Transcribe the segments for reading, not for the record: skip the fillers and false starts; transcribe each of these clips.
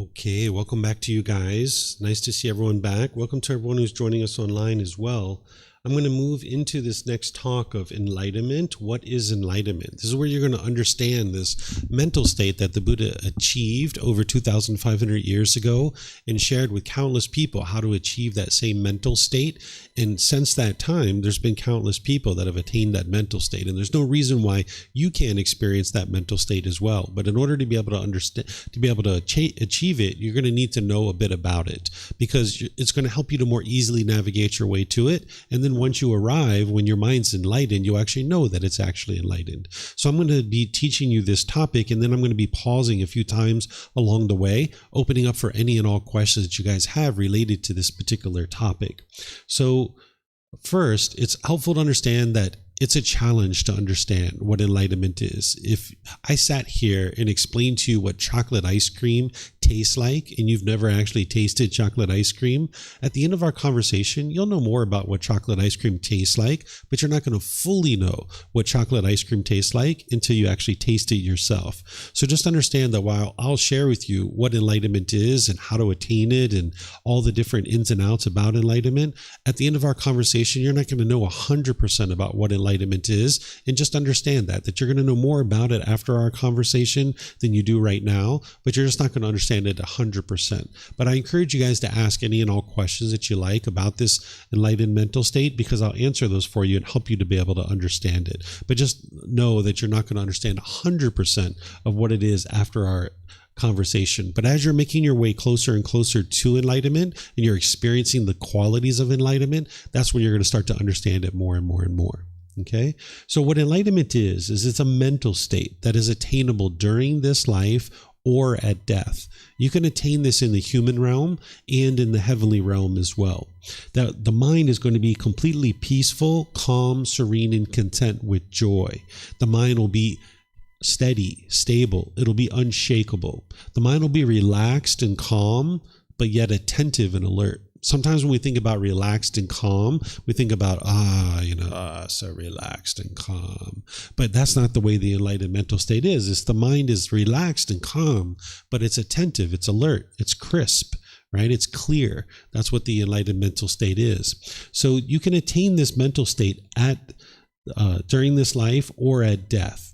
Okay, welcome back to you guys. Nice to see everyone back. Welcome to everyone who's joining us online as well. I'm going to move into this next talk of enlightenment. What is enlightenment? This is where you're going to understand this mental state that the Buddha achieved over 2,500 years ago and shared with countless people how to achieve that same mental state. And since that time, there's been countless people that have attained that mental state. And there's no reason why you can't experience that mental state as well. But in order to be able to understand, to be able to achieve it, you're going to need to know a bit about it, because it's going to help you to more easily navigate your way to it. And then once you arrive, when your mind's enlightened, you actually know that it's actually enlightened. So I'm going to be teaching you this topic, and then I'm going to be pausing a few times along the way, opening up for any and all questions that you guys have related to this particular topic. So first, it's helpful to understand that it's a challenge to understand what enlightenment is. If I sat here and explained to you what chocolate ice cream tastes like, and you've never actually tasted chocolate ice cream, at the end of our conversation, you'll know more about what chocolate ice cream tastes like, but you're not going to fully know what chocolate ice cream tastes like until you actually taste it yourself. So just understand that while I'll share with you what enlightenment is and how to attain it and all the different ins and outs about enlightenment, at the end of our conversation, you're not going to know 100% about what enlightenment is, and just understand that you're going to know more about it after our conversation than you do right now, but you're just not going to understand it 100%. But I encourage you guys to ask any and all questions that you like about this enlightened mental state, because I'll answer those for you and help you to be able to understand it. But just know that you're not going to understand 100% of what it is after our conversation. But as you're making your way closer and closer to enlightenment, and you're experiencing the qualities of enlightenment, that's when you're going to start to understand it more and more and more. Okay, so what enlightenment is it's a mental state that is attainable during this life or at death. You can attain this in the human realm and in the heavenly realm as well. That the mind is going to be completely peaceful, calm, serene, and content with joy. The mind will be steady, stable. It'll be unshakable. The mind will be relaxed and calm, but yet attentive and alert. Sometimes when we think about relaxed and calm, we think about, so relaxed and calm. But that's not the way the enlightened mental state is. It's the mind is relaxed and calm, but it's attentive, it's alert, it's crisp, right? It's clear. That's what the enlightened mental state is. So you can attain this mental state during this life or at death.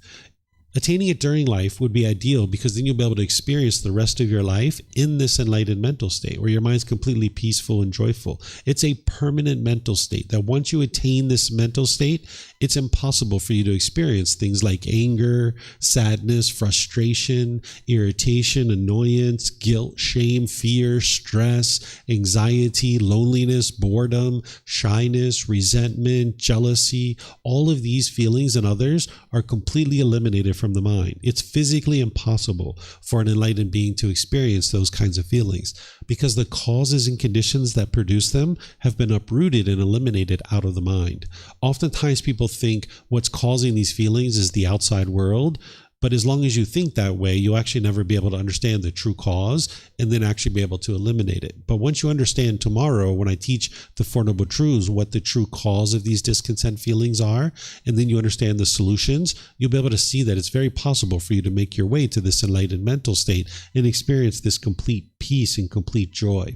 Attaining it during life would be ideal, because then you'll be able to experience the rest of your life in this enlightened mental state where your mind's completely peaceful and joyful. It's a permanent mental state that once you attain this mental state, it's impossible for you to experience things like anger, sadness, frustration, irritation, annoyance, guilt, shame, fear, stress, anxiety, loneliness, boredom, shyness, resentment, jealousy. All of these feelings and others are completely eliminated from the mind. It's physically impossible for an enlightened being to experience those kinds of feelings, because the causes and conditions that produce them have been uprooted and eliminated out of the mind. Oftentimes people think what's causing these feelings is the outside world, but as long as you think that way, you'll actually never be able to understand the true cause and then actually be able to eliminate it. But once you understand tomorrow, when I teach the Four Noble Truths, what the true cause of these discontent feelings are, and then you understand the solutions, you'll be able to see that it's very possible for you to make your way to this enlightened mental state and experience this complete peace and complete joy.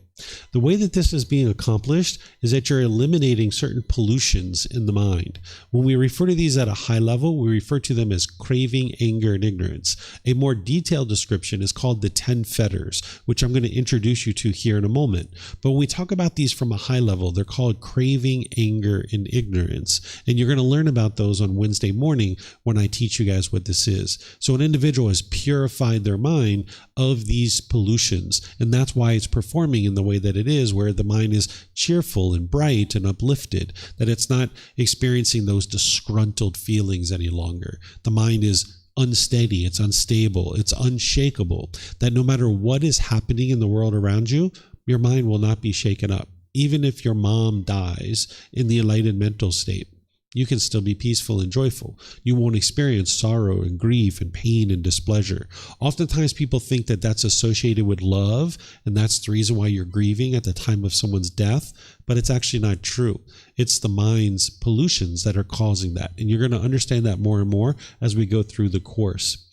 The way that this is being accomplished is that you're eliminating certain pollutions in the mind. When we refer to these at a high level, we refer to them as craving, anger, and ignorance. A more detailed description is called the 10 fetters, which I'm going to introduce you to here in a moment. But when we talk about these from a high level, they're called craving, anger, and ignorance. And you're going to learn about those on Wednesday morning when I teach you guys what this is. So an individual has purified their mind of these pollutions, and that's why it's performing in the way that it is, where the mind is cheerful and bright and uplifted, that it's not experiencing those disgruntled feelings any longer. The mind is unsteady, it's unstable, it's unshakable, that no matter what is happening in the world around you, your mind will not be shaken up. Even if your mom dies in the enlightened mental state, you can still be peaceful and joyful. You won't experience sorrow and grief and pain and displeasure. Oftentimes people think that that's associated with love, and that's the reason why you're grieving at the time of someone's death, but it's actually not true. It's the mind's pollutions that are causing that, and you're going to understand that more and more as we go through the course.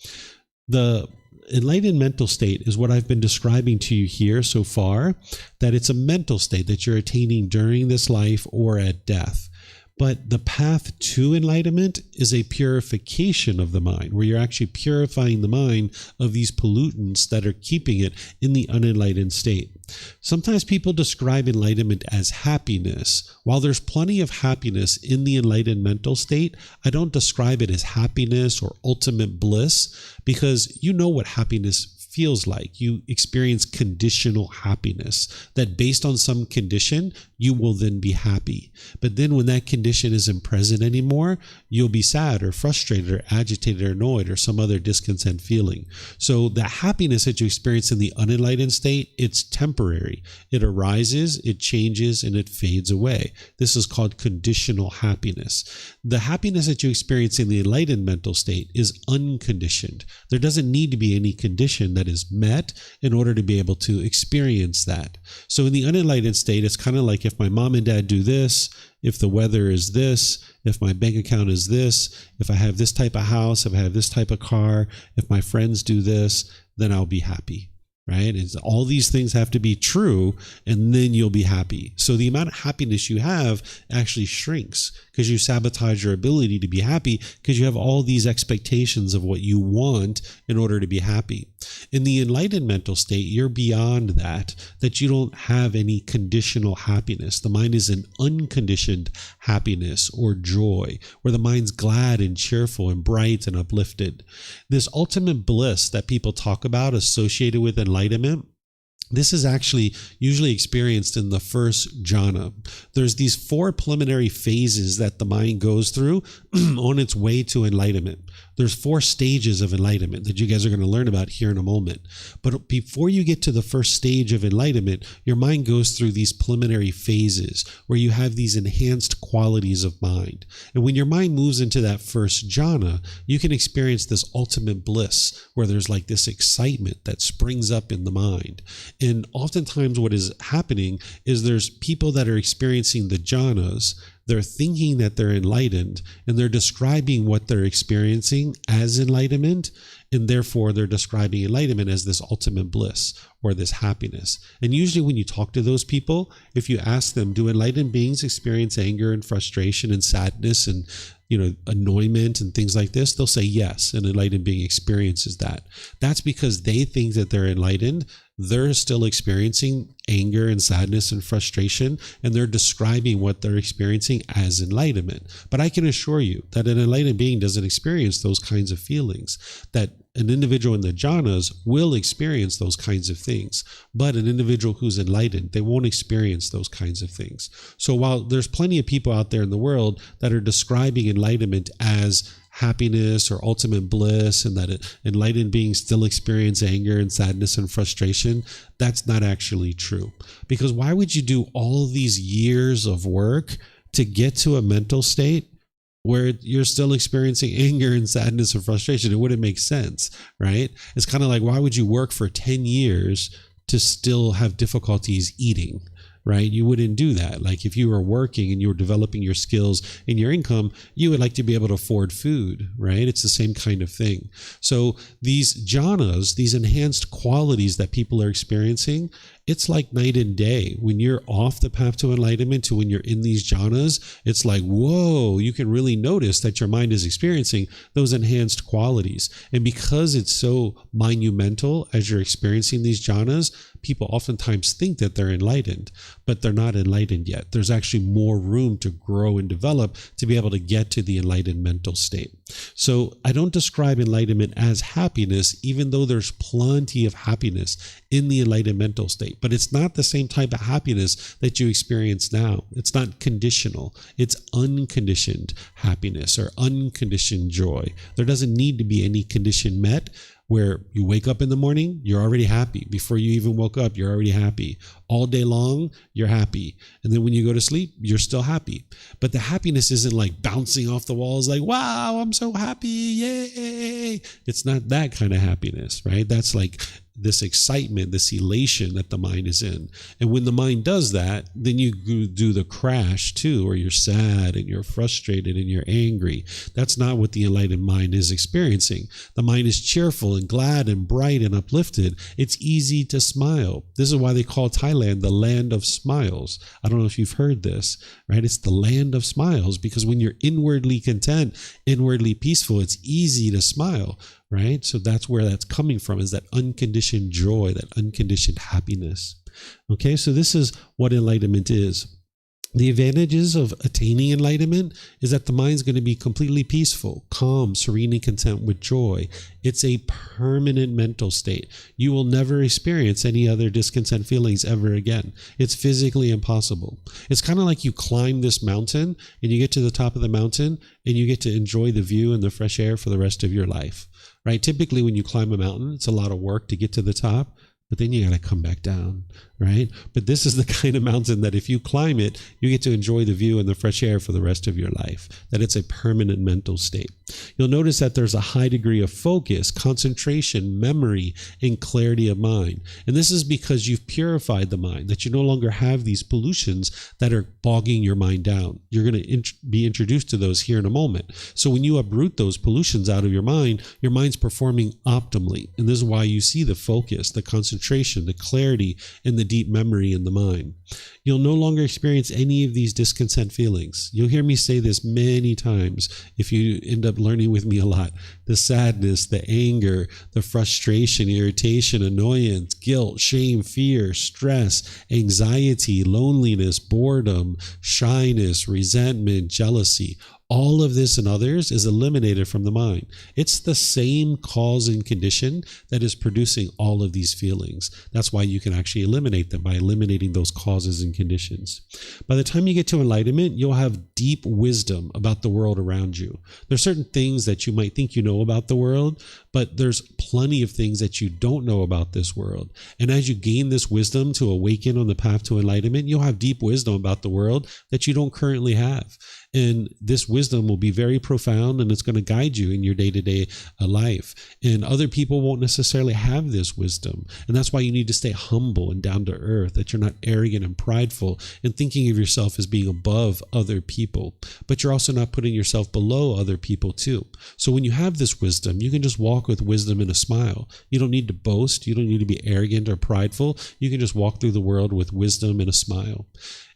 The enlightened mental state is what I've been describing to you here so far, that it's a mental state that you're attaining during this life or at death. But the path to enlightenment is a purification of the mind, where you're actually purifying the mind of these pollutants that are keeping it in the unenlightened state. Sometimes people describe enlightenment as happiness. While there's plenty of happiness in the enlightened mental state, I don't describe it as happiness or ultimate bliss, because you know what happiness feels like. You experience conditional happiness, that based on some condition, you will then be happy. But then when that condition isn't present anymore, you'll be sad or frustrated or agitated or annoyed or some other discontent feeling. So the happiness that you experience in the unenlightened state, it's temporary. It arises, it changes, and it fades away. This is called conditional happiness. The happiness that you experience in the enlightened mental state is unconditioned. There doesn't need to be any condition that is met in order to be able to experience that. So in the unenlightened state, it's kind of like if my mom and dad do this, if the weather is this, if my bank account is this, if I have this type of house, if I have this type of car, if my friends do this, then I'll be happy. Right? It's, all these things have to be true, and then you'll be happy. So the amount of happiness you have actually shrinks because you sabotage your ability to be happy, because you have all these expectations of what you want in order to be happy. In the enlightened mental state, you're beyond that you don't have any conditional happiness. The mind is an unconditioned happiness or joy, where the mind's glad and cheerful and bright and uplifted. This ultimate bliss that people talk about associated with enlightenment, this is actually usually experienced in the first jhana. There's these 4 preliminary phases that the mind goes through on its way to enlightenment. There's 4 stages of enlightenment that you guys are going to learn about here in a moment. But before you get to the first stage of enlightenment, your mind goes through these preliminary phases where you have these enhanced qualities of mind. And when your mind moves into that first jhana, you can experience this ultimate bliss where there's like this excitement that springs up in the mind. And oftentimes what is happening is there's people that are experiencing the jhanas. They're thinking that they're enlightened, and they're describing what they're experiencing as enlightenment, and therefore they're describing enlightenment as this ultimate bliss or this happiness. And usually when you talk to those people, if you ask them, do enlightened beings experience anger and frustration and sadness and annoyment and things like this, they'll say yes, an enlightened being experiences that. That's because they think that they're enlightened. They're still experiencing anger and sadness and frustration, and they're describing what they're experiencing as enlightenment. But I can assure you that an enlightened being doesn't experience those kinds of feelings, that an individual in the jhanas will experience those kinds of things, but an individual who's enlightened, they won't experience those kinds of things. So while there's plenty of people out there in the world that are describing enlightenment as happiness or ultimate bliss, and that enlightened beings still experience anger and sadness and frustration, that's not actually true. Because why would you do all these years of work to get to a mental state where you're still experiencing anger and sadness and frustration? It wouldn't make sense, right? It's kind of like, why would you work for 10 years to still have difficulties eating? Right? You wouldn't do that. Like if you were working and you were developing your skills and your income, you would like to be able to afford food, right? It's the same kind of thing. So these jhanas, these enhanced qualities that people are experiencing, it's like night and day. When you're off the path to enlightenment to when you're in these jhanas, it's like, whoa, you can really notice that your mind is experiencing those enhanced qualities. And because it's so monumental as you're experiencing these jhanas, people oftentimes think that they're enlightened, but they're not enlightened yet. There's actually more room to grow and develop to be able to get to the enlightened mental state. So I don't describe enlightenment as happiness, even though there's plenty of happiness in the enlightened mental state. But it's not the same type of happiness that you experience now. It's not conditional. It's unconditioned happiness or unconditioned joy. There doesn't need to be any condition met, where you wake up in the morning, you're already happy. Before you even woke up, you're already happy. All day long, you're happy. And then when you go to sleep, you're still happy. But the happiness isn't like bouncing off the walls like, wow, I'm so happy, yay. It's not that kind of happiness, right? That's like this excitement, this elation that the mind is in. And when the mind does that, then you do the crash too, or you're sad and you're frustrated and you're angry. That's not what the enlightened mind is experiencing. The mind is cheerful and glad and bright and uplifted. It's easy to smile. This is why they call Thailand the land of smiles. I don't know if you've heard this, right? It's the land of smiles, because when you're inwardly content, inwardly peaceful, it's easy to smile, right? So that's where that's coming from, is that unconditioned joy, that unconditioned happiness. Okay, so this is what enlightenment is. The advantages of attaining enlightenment is that the mind's going to be completely peaceful, calm, serene, and content with joy. It's a permanent mental state. You will never experience any other discontent feelings ever again. It's physically impossible. It's kind of like you climb this mountain and you get to the top of the mountain and you get to enjoy the view and the fresh air for the rest of your life, right? Typically when you climb a mountain, it's a lot of work to get to the top, but then you got to come back down, right? But this is the kind of mountain that if you climb it, you get to enjoy the view and the fresh air for the rest of your life, that it's a permanent mental state. You'll notice that there's a high degree of focus, concentration, memory, and clarity of mind. And this is because you've purified the mind, that you no longer have these pollutions that are bogging your mind down. You're going to be introduced to those here in a moment. So when you uproot those pollutions out of your mind's performing optimally. And this is why you see the focus, the concentration, the clarity, and the deep memory in the mind. You'll no longer experience any of these discontent feelings. You'll hear me say this many times if you end up learning with me a lot. The sadness, the anger, the frustration, irritation, annoyance, guilt, shame, fear, stress, anxiety, loneliness, boredom, shyness, resentment, jealousy. All of this and others is eliminated from the mind. It's the same cause and condition that is producing all of these feelings. That's why you can actually eliminate them, by eliminating those causes and conditions. By the time you get to enlightenment, you'll have deep wisdom about the world around you. There's certain things that you might think you know about the world, but there's plenty of things that you don't know about this world. And as you gain this wisdom to awaken on the path to enlightenment, you'll have deep wisdom about the world that you don't currently have. And this wisdom will be very profound, and it's going to guide you in your day-to-day life. And other people won't necessarily have this wisdom. And that's why you need to stay humble and down to earth, that you're not arrogant and prideful and thinking of yourself as being above other people. But you're also not putting yourself below other people too. So when you have this wisdom, you can just walk with wisdom and a smile. You don't need to boast. You don't need to be arrogant or prideful. You can just walk through the world with wisdom and a smile.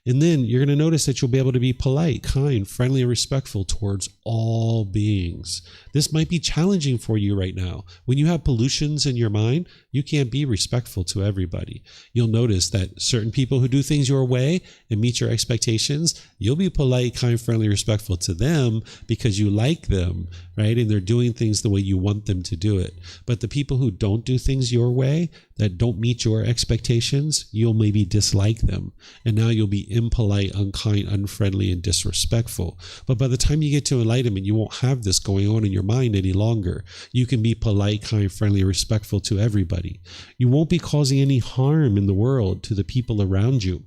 And then you're going to notice that you'll be able to be polite, kind, friendly, and respectful towards all beings. This might be challenging for you right now. When you have pollutions in your mind, you can't be respectful to everybody. You'll notice that certain people who do things your way and meet your expectations, you'll be polite, kind, friendly, respectful to them because you like them, right? And they're doing things the way you want them to do it. But the people who don't do things your way, that don't meet your expectations, you'll maybe dislike them. And now you'll be impolite, unkind, unfriendly, and disrespectful. But by the time you get to enlightenment, you won't have this going on in your mind any longer. You can be polite, kind, friendly, respectful to everybody. You won't be causing any harm in the world to the people around you,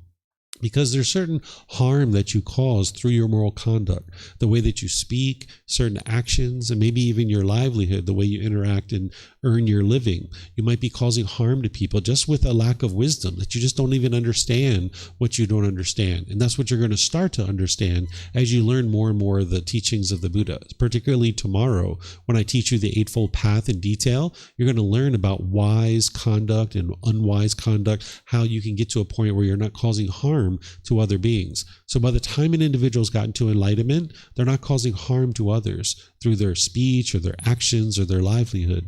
because there's certain harm that you cause through your moral conduct, the way that you speak, certain actions, and maybe even your livelihood, the way you interact and earn your living. You might be causing harm to people just with a lack of wisdom, that you just don't even understand what you don't understand. And that's what you're going to start to understand as you learn more and more of the teachings of the Buddha. Particularly tomorrow, when I teach you the Eightfold Path in detail, you're going to learn about wise conduct and unwise conduct, how you can get to a point where you're not causing harm to other beings. So by the time an individual's gotten to enlightenment, they're not causing harm to others through their speech or their actions or their livelihood.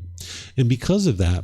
And because of that,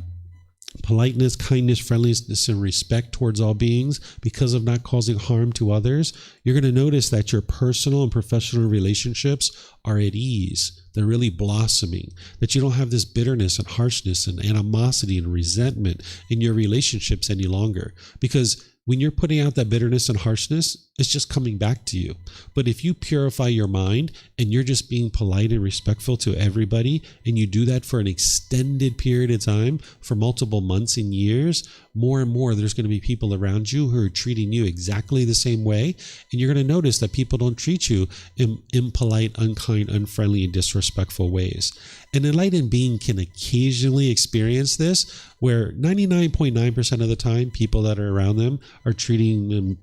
politeness, kindness, friendliness, and respect towards all beings, because of not causing harm to others, you're going to notice that your personal and professional relationships are at ease. They're really blossoming, that you don't have this bitterness and harshness and animosity and resentment in your relationships any longer. Because when you're putting out that bitterness and harshness, it's just coming back to you. But if you purify your mind and you're just being polite and respectful to everybody, and you do that for an extended period of time, for multiple months and years, more and more there's going to be people around you who are treating you exactly the same way. And you're going to notice that people don't treat you in impolite, unkind, unfriendly, and disrespectful ways. An enlightened being can occasionally experience this, where 99.9% of the time, people that are around them are treating them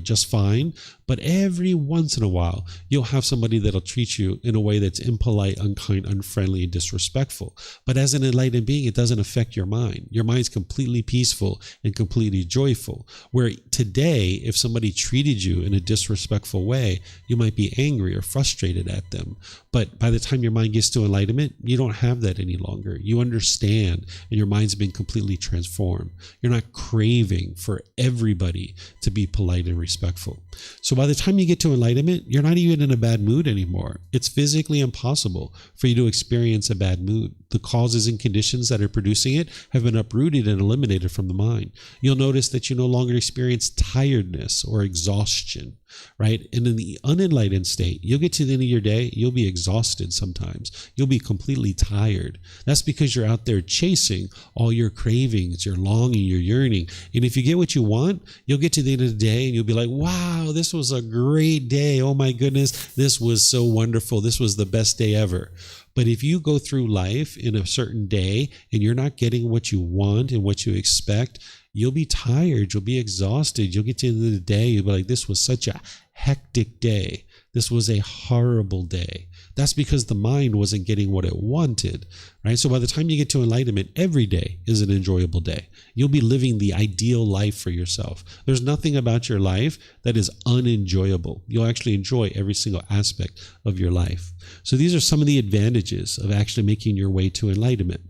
just fine. But every once in a while, you'll have somebody that'll treat you in a way that's impolite, unkind, unfriendly, and disrespectful. But as an enlightened being, it doesn't affect your mind. Your mind's completely peaceful and completely joyful. Where today, if somebody treated you in a disrespectful way, you might be angry or frustrated at them. But by the time your mind gets to enlightenment, you don't have that any longer. You understand, and your mind's been completely transformed. You're not craving for everybody to be polite and respectful. So by the time you get to enlightenment, you're not even in a bad mood anymore. It's physically impossible for you to experience a bad mood. The causes and conditions that are producing it have been uprooted and eliminated from the mind. You'll notice that you no longer experience tiredness or exhaustion, right? And in the unenlightened state, you'll get to the end of your day, you'll be exhausted sometimes. You'll be completely tired. That's because you're out there chasing all your cravings, your longing, your yearning. And if you get what you want, you'll get to the end of the day and you'll be like, wow, this was a great day. Oh my goodness, this was so wonderful. This was the best day ever. But if you go through life in a certain day and you're not getting what you want and what you expect, you'll be tired, you'll be exhausted, you'll get to the end of the day, you'll be like, this was such a hectic day. This was a horrible day. That's because the mind wasn't getting what it wanted, right? So by the time you get to enlightenment, every day is an enjoyable day. You'll be living the ideal life for yourself. There's nothing about your life that is unenjoyable. You'll actually enjoy every single aspect of your life. So these are some of the advantages of actually making your way to enlightenment.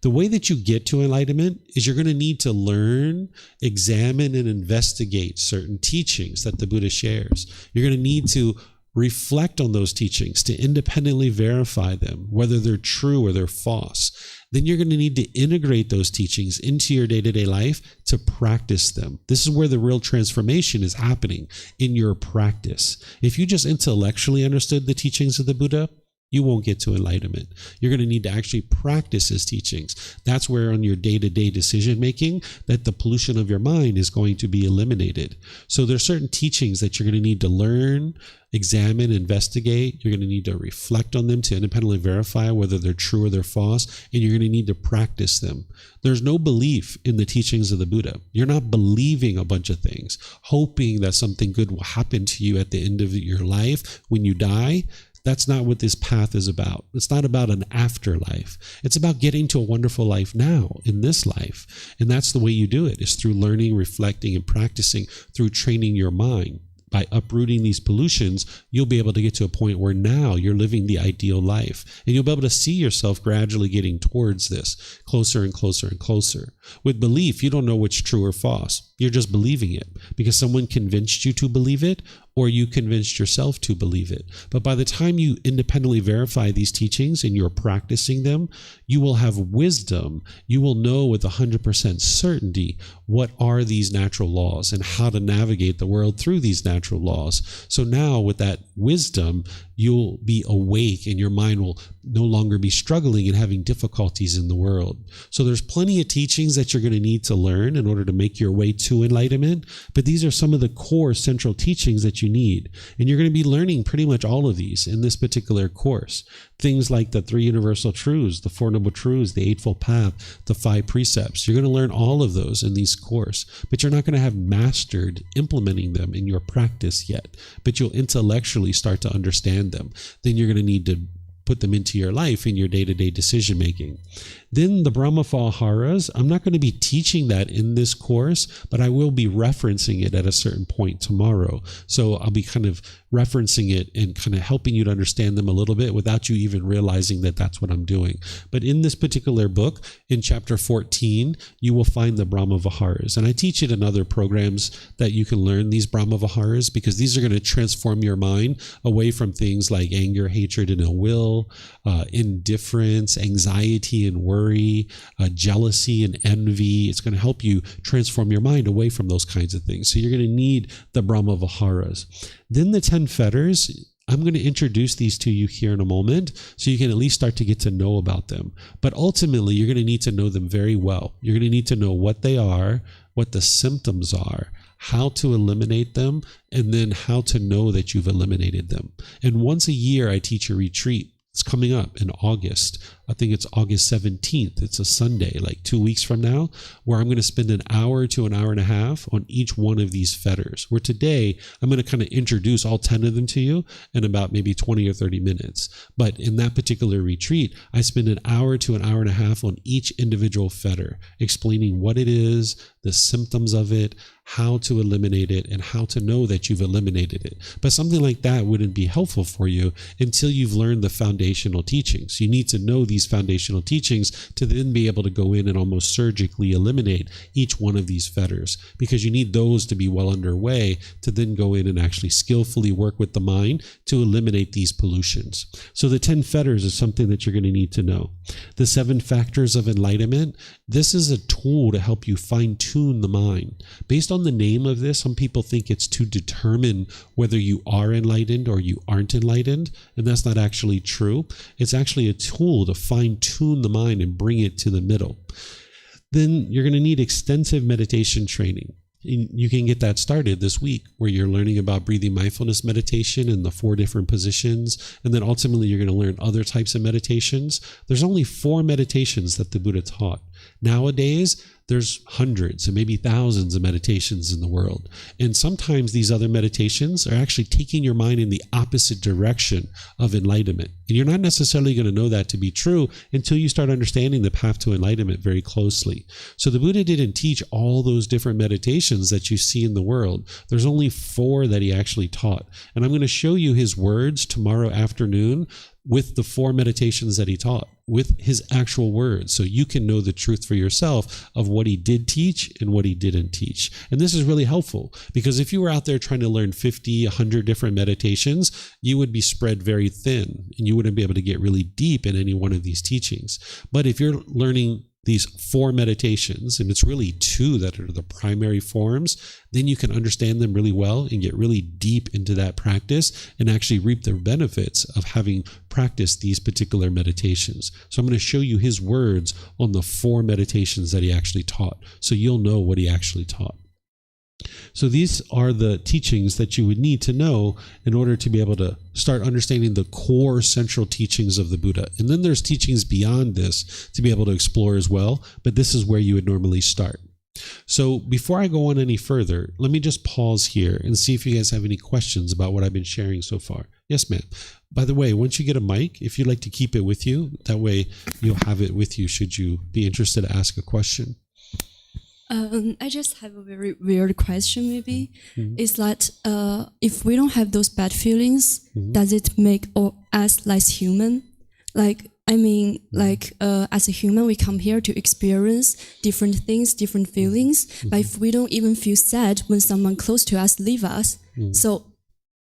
The way that you get to enlightenment is you're going to need to learn, examine, and investigate certain teachings that the Buddha shares. You're going to need to reflect on those teachings to independently verify them, whether they're true or they're false. Then you're going to need to integrate those teachings into your day-to-day life to practice them. This is where the real transformation is happening, in your practice. If you just intellectually understood the teachings of the Buddha, you won't get to enlightenment. You're going to need to actually practice his teachings. That's where on your day-to-day decision-making that the pollution of your mind is going to be eliminated. So there are certain teachings that you're going to need to learn, examine, investigate. You're going to need to reflect on them to independently verify whether they're true or they're false, and you're going to need to practice them. There's no belief in the teachings of the Buddha. You're not believing a bunch of things, hoping that something good will happen to you at the end of your life when you die. That's not what this path is about. It's not about an afterlife. It's about getting to a wonderful life now, in this life. And that's the way you do it, is through learning, reflecting, and practicing, through training your mind. By uprooting these pollutions, you'll be able to get to a point where now you're living the ideal life. And you'll be able to see yourself gradually getting towards this, closer and closer and closer. With belief, you don't know what's true or false. You're just believing it because someone convinced you to believe it, or you convinced yourself to believe it. But by the time you independently verify these teachings and you're practicing them, you will have wisdom. You will know with 100% certainty what are these natural laws and how to navigate the world through these natural laws. So now with that wisdom, you'll be awake and your mind will no longer be struggling and having difficulties in the world. So there's plenty of teachings that you're going to need to learn in order to make your way to enlightenment. But these are some of the core central teachings that you need. And you're going to be learning pretty much all of these in this particular course. Things like the 3 universal truths, the 4 noble truths, the Eightfold Path, the 5 precepts. You're going to learn all of those in these course, but you're not going to have mastered implementing them in your practice yet. But you'll intellectually start to understand them. Then you're going to need to put them into your life in your day-to-day decision making. Then the Brahmaviharas, I'm not going to be teaching that in this course, but I will be referencing it at a certain point tomorrow. So I'll be kind of referencing it and kind of helping you to understand them a little bit without you even realizing that that's what I'm doing. But in this particular book, in chapter 14, you will find the Brahmaviharas. And I teach it in other programs that you can learn these Brahmaviharas, because these are going to transform your mind away from things like anger, hatred, and ill will, indifference, anxiety and worry, jealousy and envy. It's going to help you transform your mind away from those kinds of things. So you're going to need the Brahmaviharas. Then the 10 fetters, I'm going to introduce these to you here in a moment so you can at least start to get to know about them. But ultimately, you're going to need to know them very well. You're going to need to know what they are, what the symptoms are, how to eliminate them, and then how to know that you've eliminated them. And once a year, I teach a retreat. It's coming up in August. I think it's August 17th. It's a Sunday, like 2 weeks from now, where I'm going to spend an hour to an hour and a half on each one of these fetters. Where today, I'm going to kind of introduce all 10 of them to you in about maybe 20 or 30 minutes. But in that particular retreat, I spend an hour to an hour and a half on each individual fetter, explaining what it is, the symptoms of it, how to eliminate it, and how to know that you've eliminated it. But something like that wouldn't be helpful for you until you've learned the foundational teachings. You need to know these foundational teachings to then be able to go in and almost surgically eliminate each one of these fetters, because you need those to be well underway to then go in and actually skillfully work with the mind to eliminate these pollutions. So the 10 fetters is something that you're going to need to know. The 7 factors of enlightenment, this is a tool to help you fine-tune the mind. Based on the name of this, some people think it's to determine whether you are enlightened or you aren't enlightened, and that's not actually true. It's actually a tool to fine-tune the mind and bring it to the middle. Then you're going to need extensive meditation training. You can get that started this week, where you're learning about breathing mindfulness meditation in the 4 different positions, and then ultimately you're going to learn other types of meditations. There's only 4 meditations that the Buddha taught. Nowadays, there's hundreds and maybe thousands of meditations in the world. And sometimes these other meditations are actually taking your mind in the opposite direction of enlightenment. And you're not necessarily going to know that to be true until you start understanding the path to enlightenment very closely. So the Buddha didn't teach all those different meditations that you see in the world. There's only 4 that he actually taught. And I'm going to show you his words tomorrow afternoon with the 4 meditations that he taught, with his actual words, so you can know the truth for yourself of what he did teach and what he didn't teach. And this is really helpful, because if you were out there trying to learn 50, 100 different meditations, you would be spread very thin, and you wouldn't be able to get really deep in any one of these teachings. But if you're learning these 4 meditations, and it's really 2 that are the primary forms, then you can understand them really well and get really deep into that practice and actually reap the benefits of having practiced these particular meditations. So I'm going to show you his words on the 4 meditations that he actually taught, so you'll know what he actually taught. So these are the teachings that you would need to know in order to be able to start understanding the core central teachings of the Buddha. And then there's teachings beyond this to be able to explore as well, but this is where you would normally start. So before I go on any further, let me just pause here and see if you guys have any questions about what I've been sharing so far. Yes, ma'am. By the way, once you get a mic, if you'd like to keep it with you, that way you'll have it with you should you be interested to ask a question. I just have a very weird question, maybe. It's that if we don't have those bad feelings, does it make us less human? As a human, we come here to experience different things, different feelings. But if we don't even feel sad when someone close to us leave us, so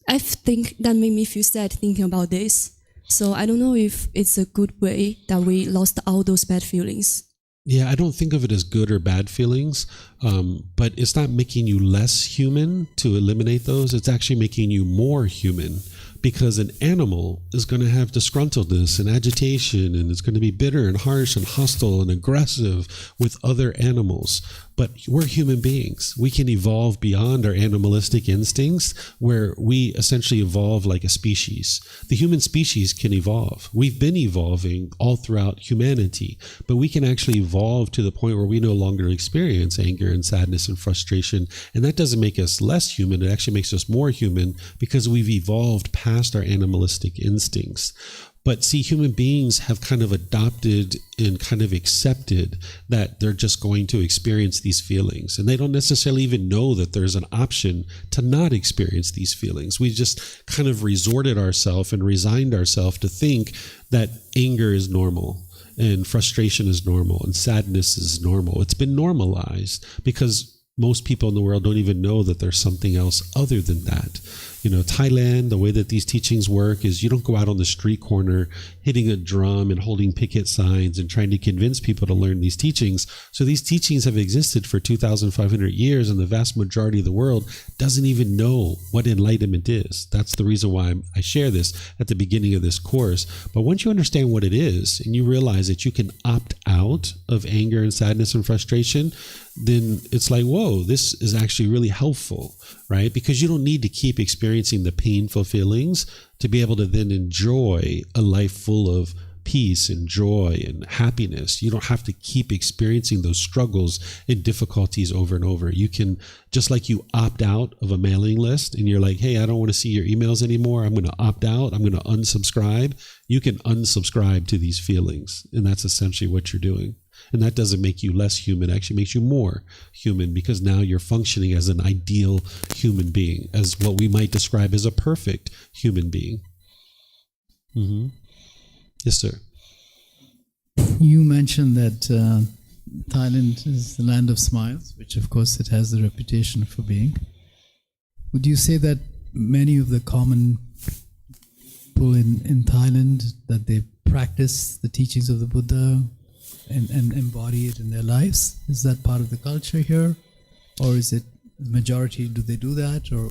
I think that made me feel sad thinking about this. So I don't know if it's a good way that we lost all those bad feelings. Yeah, I don't think of it as good or bad feelings, but it's not making you less human to eliminate those. It's actually making you more human, because an animal is going to have disgruntledness and agitation, and it's going to be bitter and harsh and hostile and aggressive with other animals. But we're human beings. We can evolve beyond our animalistic instincts, where we essentially evolve like a species. The human species can evolve. We've been evolving all throughout humanity, but we can actually evolve to the point where we no longer experience anger and sadness and frustration. And that doesn't make us less human. It actually makes us more human, because we've evolved past our animalistic instincts. But see, human beings have kind of adopted and kind of accepted that they're just going to experience these feelings. And they don't necessarily even know that there's an option to not experience these feelings. We just kind of resorted ourselves and resigned ourselves to think that anger is normal, and frustration is normal, and sadness is normal. It's been normalized because most people in the world don't even know that there's something else other than that. You know, Thailand, the way that these teachings work is you don't go out on the street corner hitting a drum and holding picket signs and trying to convince people to learn these teachings. So these teachings have existed for 2,500 years, and the vast majority of the world doesn't even know what enlightenment is. That's the reason why I share this at the beginning of this course. But once you understand what it is, and you realize that you can opt out of anger and sadness and frustration, then it's like, whoa, this is actually really helpful, right? Because you don't need to keep experiencing the painful feelings to be able to then enjoy a life full of peace and joy and happiness. You don't have to keep experiencing those struggles and difficulties over and over. You can, just like you opt out of a mailing list and you're like, hey, I don't want to see your emails anymore. I'm going to opt out. I'm going to unsubscribe. You can unsubscribe to these feelings. And that's essentially what you're doing. And that doesn't make you less human. It actually makes you more human, because now you're functioning as an ideal human being, as what we might describe as a perfect human being. Mm-hmm. Yes, sir. You mentioned that Thailand is the land of smiles, which of course it has the reputation for being. Would you say that many of the common people in Thailand, that they practice the teachings of the Buddha and embody it in their lives? Is that part of the culture here? Or is it the majority, do they do that? Or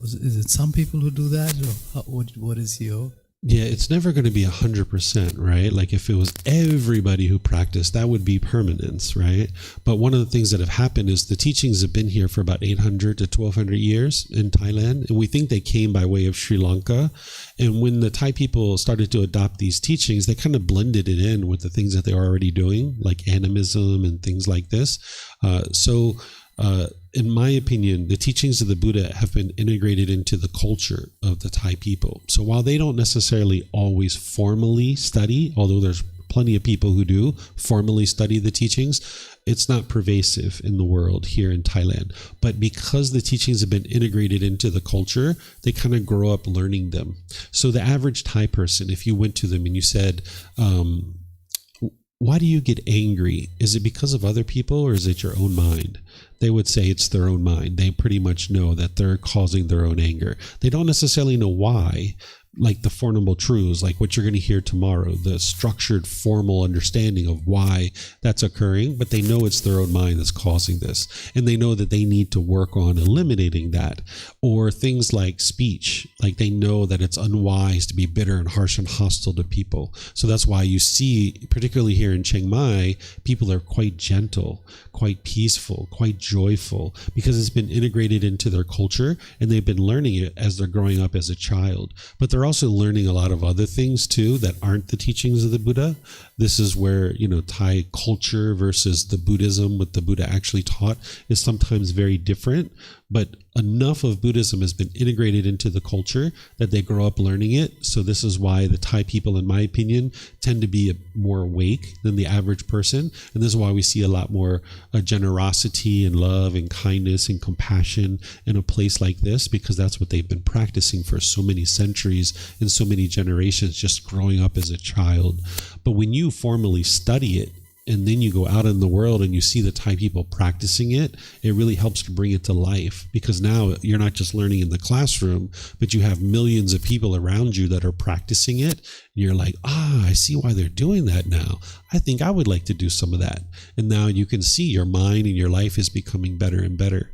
is it some people who do that? Or what is your... Yeah, it's never going to be 100%, right? Like if it was everybody who practiced, that would be permanence, right? But one of the things that have happened is the teachings have been here for about 800 to 1200 years in Thailand. And we think they came by way of Sri Lanka. And when the Thai people started to adopt these teachings, they kind of blended it in with the things that they were already doing, like animism and things like this. In my opinion, the teachings of the Buddha have been integrated into the culture of the Thai people. So while they don't necessarily always formally study, although there's plenty of people who do formally study the teachings, it's not pervasive in the world here in Thailand. But because the teachings have been integrated into the culture, they kind of grow up learning them. So the average Thai person, if you went to them and you said, why do you get angry? Is it because of other people, or is it your own mind? They would say it's their own mind. They pretty much know that they're causing their own anger. They don't necessarily know why, like the Four Noble Truths, like what you're going to hear tomorrow, the structured, formal understanding of why that's occurring, but they know it's their own mind that's causing this. And they know that they need to work on eliminating that. Or things like speech, like they know that it's unwise to be bitter and harsh and hostile to people. So that's why you see, particularly here in Chiang Mai, people are quite gentle, quite peaceful, quite joyful, because it's been integrated into their culture and they've been learning it as they're growing up as a child. But they're also learning a lot of other things too that aren't the teachings of the Buddha. This is where, Thai culture versus the Buddhism, what the Buddha actually taught, is sometimes very different. But enough of Buddhism has been integrated into the culture that they grow up learning it. So this is why the Thai people, in my opinion, tend to be more awake than the average person. And this is why we see a lot more generosity and love and kindness and compassion in a place like this, because that's what they've been practicing for so many centuries and so many generations, just growing up as a child. But when you formally study it, and then you go out in the world and you see the Thai people practicing it, it really helps to bring it to life, because now you're not just learning in the classroom, but you have millions of people around you that are practicing it. And you're like, I see why they're doing that now. I think I would like to do some of that. And now you can see your mind and your life is becoming better and better.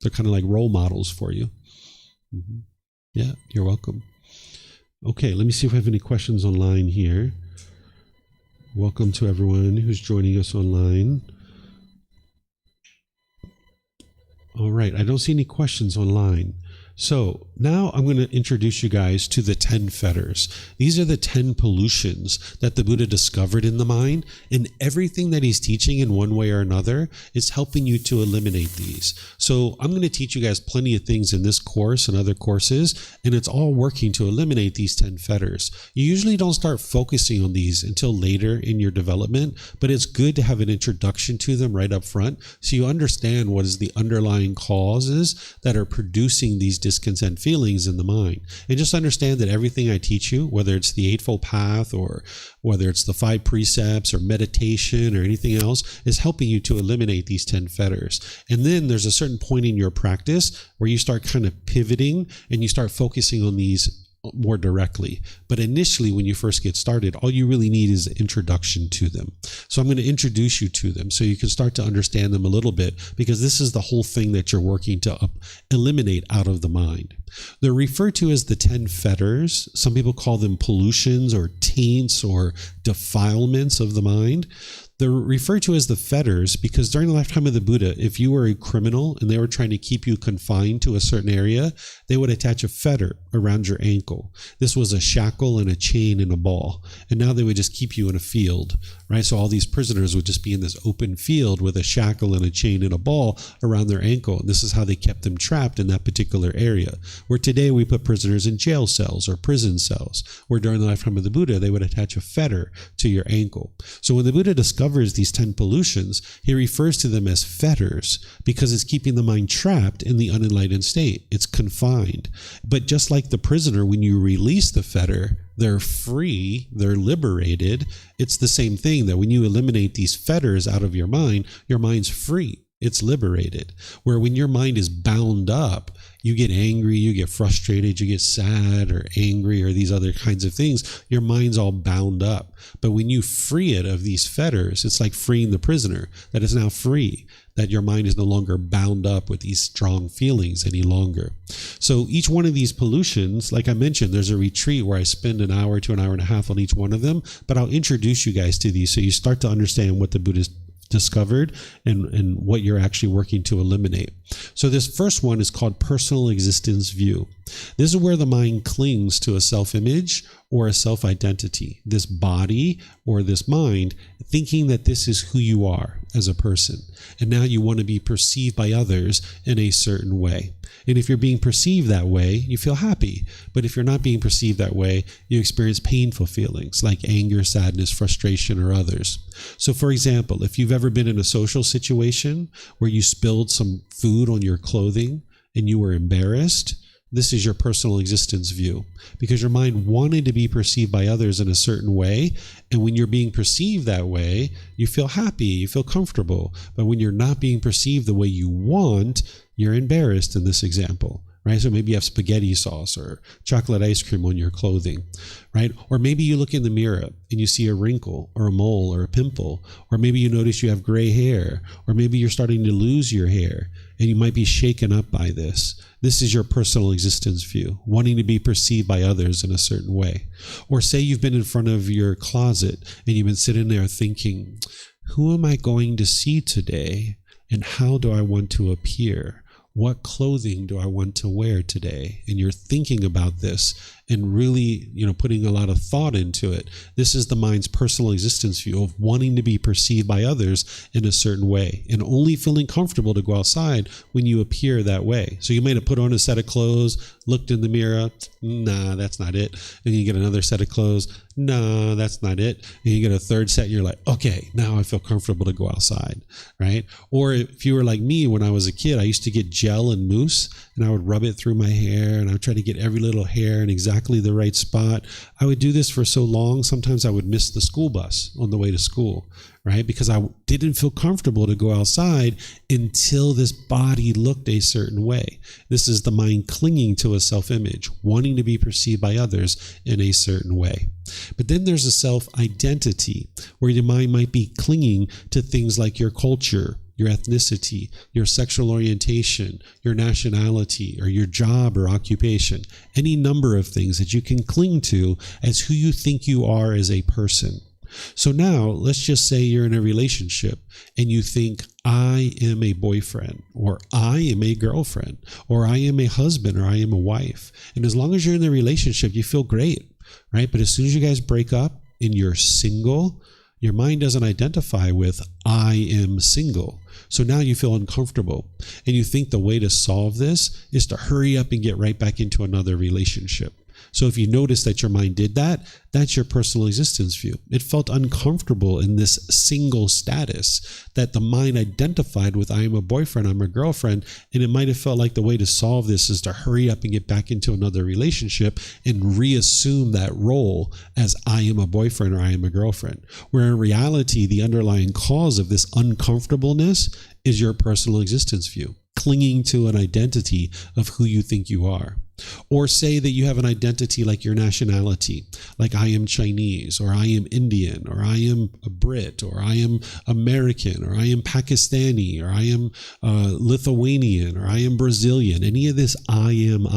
They're kind of like role models for you. Mm-hmm. Yeah, you're welcome. Okay, let me see if we have any questions online here. Welcome to everyone who's joining us online. All right, I don't see any questions online. So now I'm going to introduce you guys to the 10 fetters. These are the 10 pollutions that the Buddha discovered in the mind, and everything that he's teaching in one way or another is helping you to eliminate these. So I'm going to teach you guys plenty of things in this course and other courses, and it's all working to eliminate these 10 fetters. You usually don't start focusing on these until later in your development, but it's good to have an introduction to them right up front so you understand what is the underlying causes that are producing these discontent feelings in the mind. And just understand that everything I teach you, whether it's the Eightfold Path or whether it's the 5 precepts or meditation or anything else, is helping you to eliminate these 10 fetters. And then there's a certain point in your practice where you start kind of pivoting and you start focusing on these more directly. But initially, when you first get started, all you really need is an introduction to them. So I'm going to introduce you to them so you can start to understand them a little bit, because this is the whole thing that you're working to eliminate out of the mind. They're referred to as the 10 fetters. Some people call them pollutions or taints or defilements of the mind. They're referred to as the fetters because during the lifetime of the Buddha, if you were a criminal and they were trying to keep you confined to a certain area, they would attach a fetter around your ankle. This was a shackle and a chain and a ball. And now they would just keep you in a field, right? So all these prisoners would just be in this open field with a shackle and a chain and a ball around their ankle. And this is how they kept them trapped in that particular area. Where today we put prisoners in jail cells or prison cells, where during the lifetime of the Buddha, they would attach a fetter to your ankle. So when the Buddha discovers these 10 pollutions, he refers to them as fetters because it's keeping the mind trapped in the unenlightened state. It's confined. But just like the prisoner, when you release the fetter, they're free, they're liberated. It's the same thing that when you eliminate these fetters out of your mind's free. It's liberated. Where when your mind is bound up, you get angry, you get frustrated, you get sad or angry or these other kinds of things. Your mind's all bound up. But when you free it of these fetters, it's like freeing the prisoner, that is now free, that your mind is no longer bound up with these strong feelings any longer. So each one of these pollutions, like I mentioned, there's a retreat where I spend an hour to an hour and a half on each one of them, but I'll introduce you guys to these so you start to understand what the Buddhist discovered and what you're actually working to eliminate. So this first one is called personal existence view. This is where the mind clings to a self-image or a self-identity, this body or this mind, thinking that this is who you are as a person. And now you want to be perceived by others in a certain way. And if you're being perceived that way, you feel happy. But if you're not being perceived that way, you experience painful feelings like anger, sadness, frustration, or others. So for example, if you've ever been in a social situation where you spilled some food on your clothing and you were embarrassed, this is your personal existence view because your mind wanted to be perceived by others in a certain way. And when you're being perceived that way, you feel happy, you feel comfortable. But when you're not being perceived the way you want, you're embarrassed in this example, right? So maybe you have spaghetti sauce or chocolate ice cream on your clothing, right? Or maybe you look in the mirror and you see a wrinkle or a mole or a pimple, or maybe you notice you have gray hair, or maybe you're starting to lose your hair and you might be shaken up by this. This is your personal existence view, wanting to be perceived by others in a certain way. Or say you've been in front of your closet and you've been sitting there thinking, who am I going to see today? And how do I want to appear? What clothing do I want to wear today? And you're thinking about this and really, putting a lot of thought into it. This is the mind's personal existence view of wanting to be perceived by others in a certain way and only feeling comfortable to go outside when you appear that way. So you might have put on a set of clothes, looked in the mirror, nah, that's not it. And you get another set of clothes, nah, that's not it. And you get a third set, and you're like, okay, now I feel comfortable to go outside, right? Or if you were like me when I was a kid, I used to get gel and mousse and I would rub it through my hair and I would try to get every little hair in exactly the right spot. I would do this for so long, sometimes I would miss the school bus on the way to school, right? Because I didn't feel comfortable to go outside until this body looked a certain way. This is the mind clinging to a self-image, wanting to be perceived by others in a certain way. But then there's a self-identity where your mind might be clinging to things like your culture, your ethnicity, your sexual orientation, your nationality, or your job or occupation, any number of things that you can cling to as who you think you are as a person. So now let's just say you're in a relationship and you think, I am a boyfriend, or I am a girlfriend, or I am a husband, or I am a wife. And as long as you're in the relationship, you feel great, right? But as soon as you guys break up and you're single, your mind doesn't identify with I am single. So now you feel uncomfortable and you think the way to solve this is to hurry up and get right back into another relationship. So if you notice that your mind did that, that's your personal existence view. It felt uncomfortable in this single status that the mind identified with I am a boyfriend, I'm a girlfriend, and it might have felt like the way to solve this is to hurry up and get back into another relationship and reassume that role as I am a boyfriend or I am a girlfriend. Where in reality, the underlying cause of this uncomfortableness is your personal existence view, clinging to an identity of who you think you are. Or say that you have an identity like your nationality, like I am Chinese, or I am Indian, or I am a Brit, or I am American, or I am Pakistani, or I am Lithuanian, or I am Brazilian. Any of this I am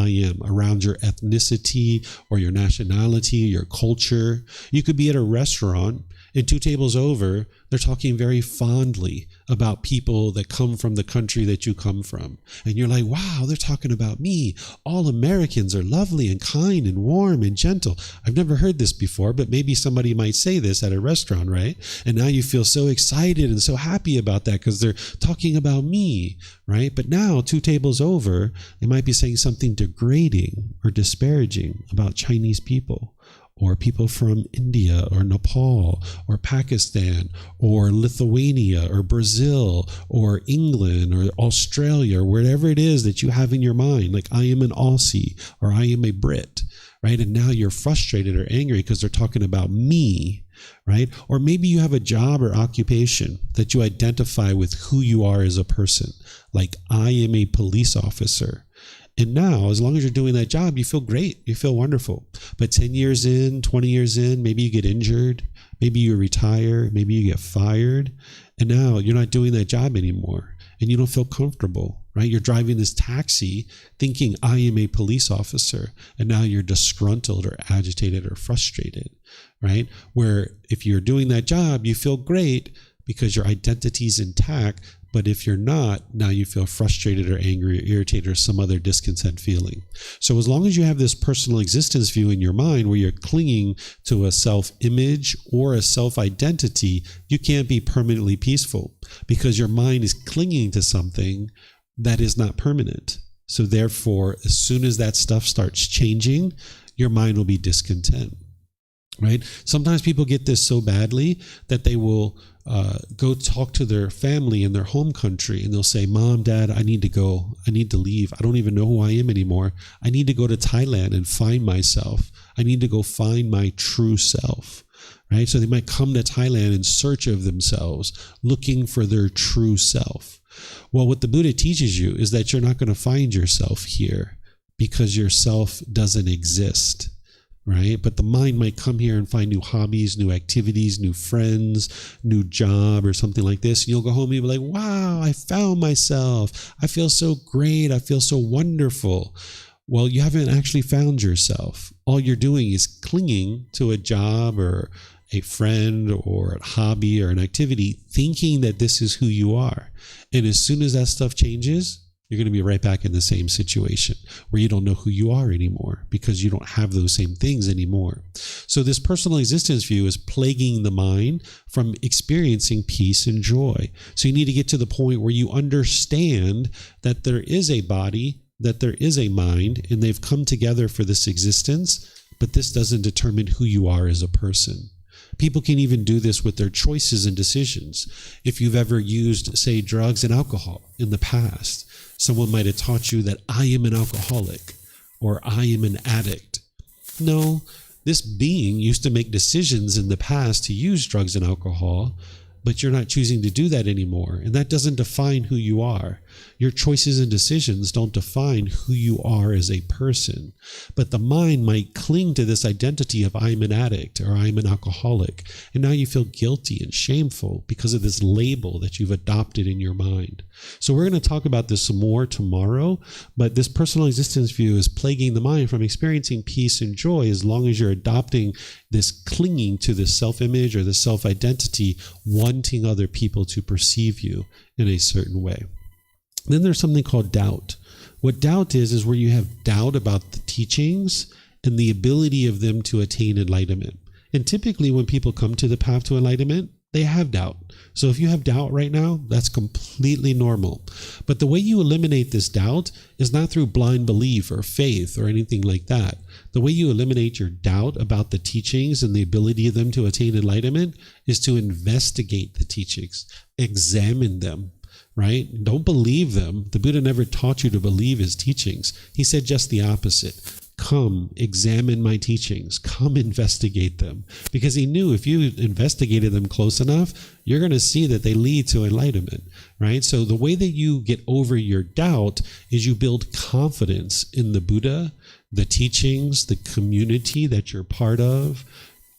around your ethnicity or your nationality, your culture. You could be at a restaurant And two tables over, they're talking very fondly about people that come from the country that you come from. And you're like, wow, they're talking about me. All Americans are lovely and kind and warm and gentle. I've never heard this before, but maybe somebody might say this at a restaurant, right? And now you feel so excited and so happy about that because they're talking about me, right? But now, two tables over, they might be saying something degrading or disparaging about Chinese people, or people from India or Nepal or Pakistan or Lithuania or Brazil or England or Australia or wherever it is that you have in your mind, like I am an Aussie or I am a Brit, right? And now you're frustrated or angry because they're talking about me, right? Or maybe you have a job or occupation that you identify with who you are as a person, like I am a police officer. And now, as long as you're doing that job, you feel great. You feel wonderful. But 10 years in, 20 years in, maybe you get injured. Maybe you retire. Maybe you get fired. And now you're not doing that job anymore. And you don't feel comfortable, right? You're driving this taxi thinking, I am a police officer. And now you're disgruntled or agitated or frustrated, right? Where if you're doing that job, you feel great because your identity's intact. But if you're not, now you feel frustrated or angry or irritated or some other discontent feeling. So as long as you have this personal existence view in your mind where you're clinging to a self-image or a self-identity, you can't be permanently peaceful because your mind is clinging to something that is not permanent. So therefore, as soon as that stuff starts changing, your mind will be discontent. Right? Sometimes people get this so badly that they will go talk to their family in their home country and they'll say, Mom, Dad, I need to go. I need to leave. I don't even know who I am anymore. I need to go to Thailand and find myself. I need to go find my true self. Right? So they might come to Thailand in search of themselves, looking for their true self. Well, what the Buddha teaches you is that you're not going to find yourself here because your self doesn't exist. Right? But the mind might come here and find new hobbies, new activities, new friends, new job or something like this. And you'll go home and you'll be like, wow, I found myself. I feel so great. I feel so wonderful. Well, you haven't actually found yourself. All you're doing is clinging to a job or a friend or a hobby or an activity, thinking that this is who you are. And as soon as that stuff changes, you're going to be right back in the same situation where you don't know who you are anymore because you don't have those same things anymore. So this personal existence view is plaguing the mind from experiencing peace and joy. So you need to get to the point where you understand that there is a body, that there is a mind, and they've come together for this existence, but this doesn't determine who you are as a person. People can even do this with their choices and decisions. If you've ever used, say, drugs and alcohol in the past, someone might have taught you that I am an alcoholic or I am an addict. No, this being used to make decisions in the past to use drugs and alcohol, but you're not choosing to do that anymore. And that doesn't define who you are. Your choices and decisions don't define who you are as a person. But the mind might cling to this identity of I'm an addict or I'm an alcoholic. And now you feel guilty and shameful because of this label that you've adopted in your mind. So we're going to talk about this some more tomorrow. But this personal existence view is plaguing the mind from experiencing peace and joy as long as you're adopting this clinging to this self-image or the self-identity, wanting other people to perceive you in a certain way. Then there's something called doubt. What doubt is where you have doubt about the teachings and the ability of them to attain enlightenment. And typically when people come to the path to enlightenment, they have doubt. So if you have doubt right now, that's completely normal. But the way you eliminate this doubt is not through blind belief or faith or anything like that. The way you eliminate your doubt about the teachings and the ability of them to attain enlightenment is to investigate the teachings, examine them. Right? Don't believe them. The Buddha never taught you to believe his teachings. He said just the opposite. Come, examine my teachings. Come, investigate them. Because he knew if you investigated them close enough, you're going to see that they lead to enlightenment. Right? So the way that you get over your doubt is you build confidence in the Buddha, the teachings, the community that you're part of.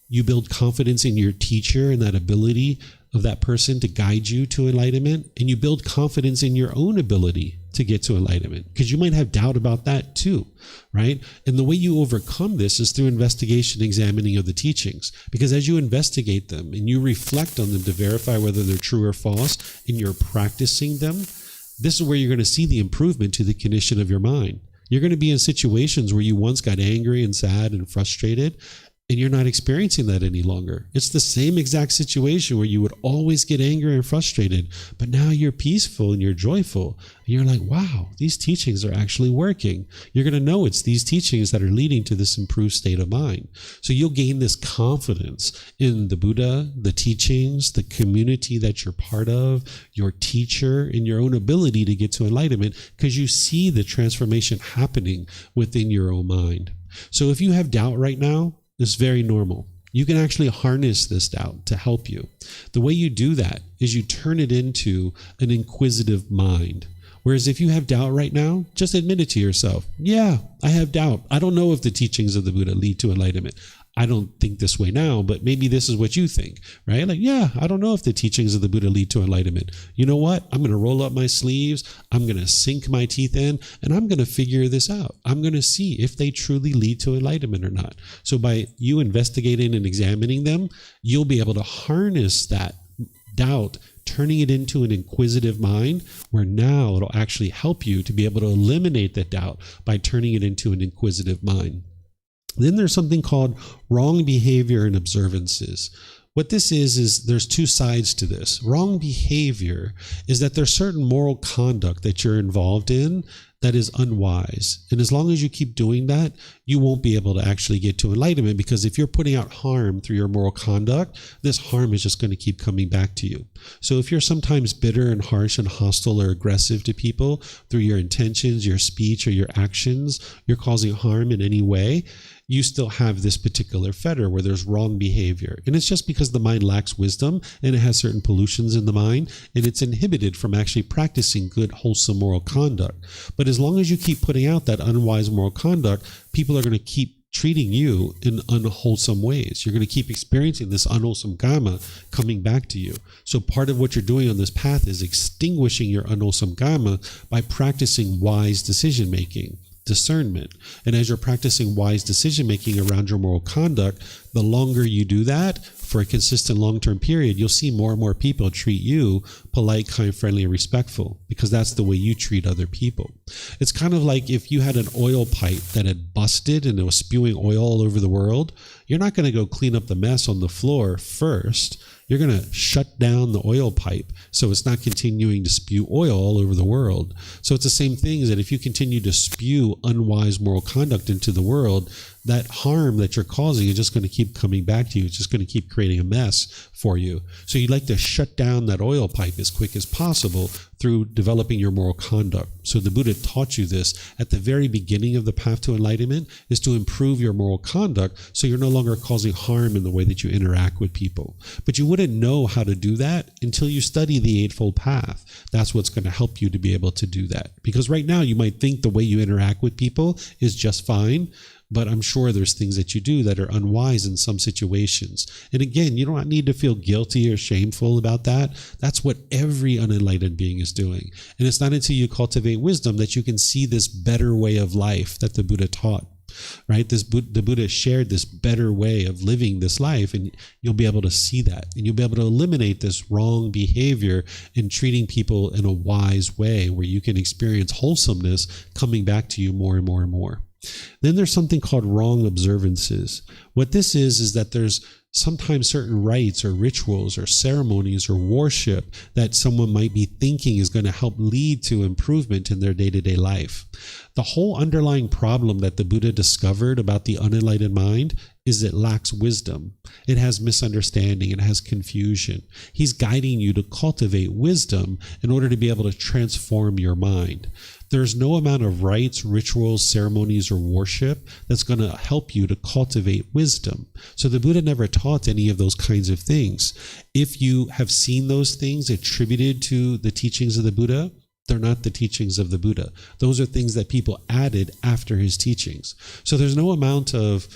You build confidence in your teacher and that ability of that person to guide you to enlightenment, and you build confidence in your own ability to get to enlightenment, because you might have doubt about that too, right? And the way you overcome this is through investigation, examining of the teachings, because as you investigate them and you reflect on them to verify whether they're true or false, and you're practicing them, this is where you're going to see the improvement to the condition of your mind. You're going to be in situations where you once got angry and sad and frustrated, and you're not experiencing that any longer. It's the same exact situation where you would always get angry and frustrated, but now you're peaceful and you're joyful. And you're like, wow, these teachings are actually working. You're going to know it's these teachings that are leading to this improved state of mind. So you'll gain this confidence in the Buddha, the teachings, the community that you're part of, your teacher, and your own ability to get to enlightenment, because you see the transformation happening within your own mind. So if you have doubt right now, it's very normal. You can actually harness this doubt to help you. The way you do that is you turn it into an inquisitive mind. Whereas if you have doubt right now, just admit it to yourself. Yeah, I have doubt. I don't know if the teachings of the Buddha lead to enlightenment. I don't think this way now, but maybe this is what you think, right? Like, yeah, I don't know if the teachings of the Buddha lead to enlightenment. You know what? I'm going to roll up my sleeves. I'm going to sink my teeth in, and I'm going to figure this out. I'm going to see if they truly lead to enlightenment or not. So by you investigating and examining them, you'll be able to harness that doubt, turning it into an inquisitive mind, where now it'll actually help you to be able to eliminate that doubt by turning it into an inquisitive mind. Then there's something called wrong behavior and observances. What this is there's two sides to this. Wrong behavior is that there's certain moral conduct that you're involved in that is unwise. And as long as you keep doing that, you won't be able to actually get to enlightenment, because if you're putting out harm through your moral conduct, this harm is just going to keep coming back to you. So if you're sometimes bitter and harsh and hostile or aggressive to people through your intentions, your speech, or your actions, you're causing harm in any way, you still have this particular fetter where there's wrong behavior. And it's just because the mind lacks wisdom and it has certain pollutions in the mind, and it's inhibited from actually practicing good, wholesome moral conduct. But as long as you keep putting out that unwise moral conduct, people are going to keep treating you in unwholesome ways. You're going to keep experiencing this unwholesome karma coming back to you. So part of what you're doing on this path is extinguishing your unwholesome karma by practicing wise decision making, discernment. And as you're practicing wise decision making around your moral conduct, the longer you do that for a consistent long-term period, you'll see more and more people treat you polite, kind, friendly, and respectful, because that's the way you treat other people. It's kind of like if you had an oil pipe that had busted and it was spewing oil all over the world, you're not going to go clean up the mess on the floor first. You're going to shut down the oil pipe so it's not continuing to spew oil all over the world. So it's the same thing, is that if you continue to spew unwise moral conduct into the world, that harm that you're causing is just going to keep coming back to you. It's just going to keep creating a mess for you. So you'd like to shut down that oil pipe as quick as possible through developing your moral conduct. So the Buddha taught you this at the very beginning of the path to enlightenment, is to improve your moral conduct so you're no longer causing harm in the way that you interact with people. But you wouldn't know how to do that until you study the Eightfold Path. That's what's going to help you to be able to do that. Because right now you might think the way you interact with people is just fine, but I'm sure there's things that you do that are unwise in some situations. And again, you don't need to feel guilty or shameful about that. That's what every unenlightened being is doing. And it's not until you cultivate wisdom that you can see this better way of life that the Buddha taught, right? The Buddha shared this better way of living this life, and you'll be able to see that. And you'll be able to eliminate this wrong behavior in treating people in a wise way, where you can experience wholesomeness coming back to you more and more and more. Then there's something called wrong observances. What this is that there's sometimes certain rites or rituals or ceremonies or worship that someone might be thinking is going to help lead to improvement in their day-to-day life. The whole underlying problem that the Buddha discovered about the unenlightened mind is it lacks wisdom. It has misunderstanding. It has confusion. He's guiding you to cultivate wisdom in order to be able to transform your mind. There's no amount of rites, rituals, ceremonies, or worship that's going to help you to cultivate wisdom. So the Buddha never taught any of those kinds of things. If you have seen those things attributed to the teachings of the Buddha, they're not the teachings of the Buddha. Those are things that people added after his teachings. So there's no amount of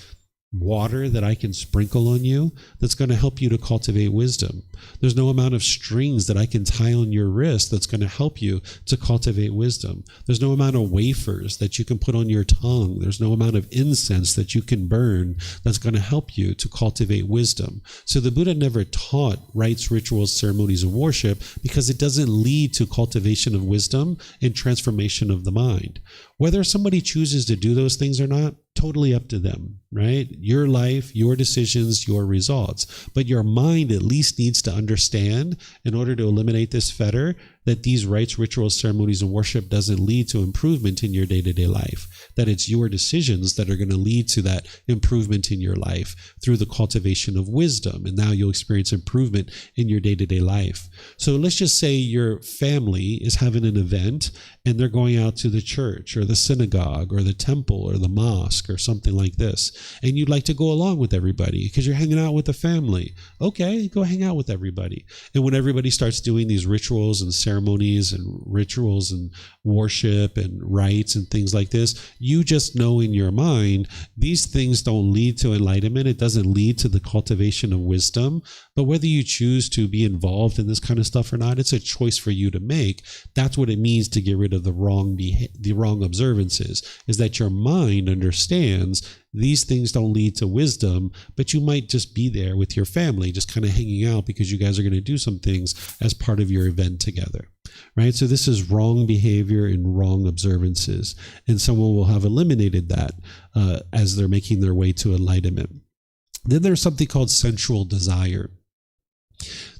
water that I can sprinkle on you that's going to help you to cultivate wisdom. There's no amount of strings that I can tie on your wrist that's going to help you to cultivate wisdom. There's no amount of wafers that you can put on your tongue. There's no amount of incense that you can burn that's going to help you to cultivate wisdom. So the Buddha never taught rites, rituals, ceremonies of worship because it doesn't lead to cultivation of wisdom and transformation of the mind. Whether somebody chooses to do those things or not, totally up to them, right? Your life, your decisions, your results. But your mind at least needs to understand, in order to eliminate this fetter, that these rites, rituals, ceremonies, and worship doesn't lead to improvement in your day-to-day life. That it's your decisions that are going to lead to that improvement in your life through the cultivation of wisdom. And now you'll experience improvement in your day-to-day life. So let's just say your family is having an event and they're going out to the church or the synagogue or the temple or the mosque or something like this. And you'd like to go along with everybody because you're hanging out with the family. Okay, go hang out with everybody. And when everybody starts doing these rituals and ceremonies and rituals and worship and rites and things like this, you just know in your mind, these things don't lead to enlightenment. It doesn't lead to the cultivation of wisdom. But whether you choose to be involved in this kind of stuff or not, it's a choice for you to make. That's what it means to get rid of the wrong observances, is that your mind understands these things don't lead to wisdom, but you might just be there with your family, just kind of hanging out because you guys are going to do some things as part of your event together, right? So this is wrong behavior and wrong observances. And someone will have eliminated that as they're making their way to enlightenment. Then there's something called sensual desire.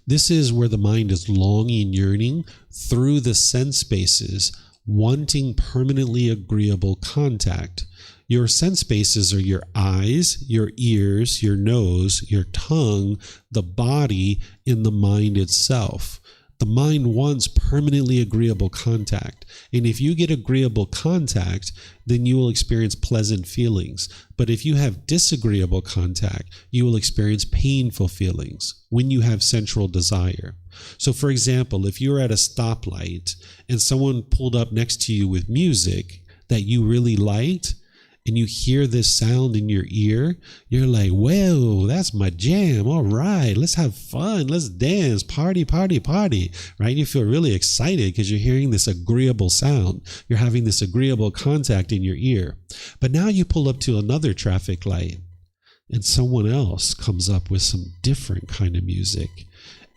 This is where the mind is longing, yearning through the sense spaces, wanting permanently agreeable contact. Your sense spaces are your eyes, your ears, your nose, your tongue, the body, and the mind itself. The mind wants permanently agreeable contact. And if you get agreeable contact, then you will experience pleasant feelings. But if you have disagreeable contact, you will experience painful feelings when you have sensual desire. So for example, if you're at a stoplight and someone pulled up next to you with music that you really liked, and you hear this sound in your ear, you're like, whoa, that's my jam. All right, let's have fun. Let's dance, party, party, party, right? You feel really excited because you're hearing this agreeable sound. You're having this agreeable contact in your ear. But now you pull up to another traffic light and someone else comes up with some different kind of music.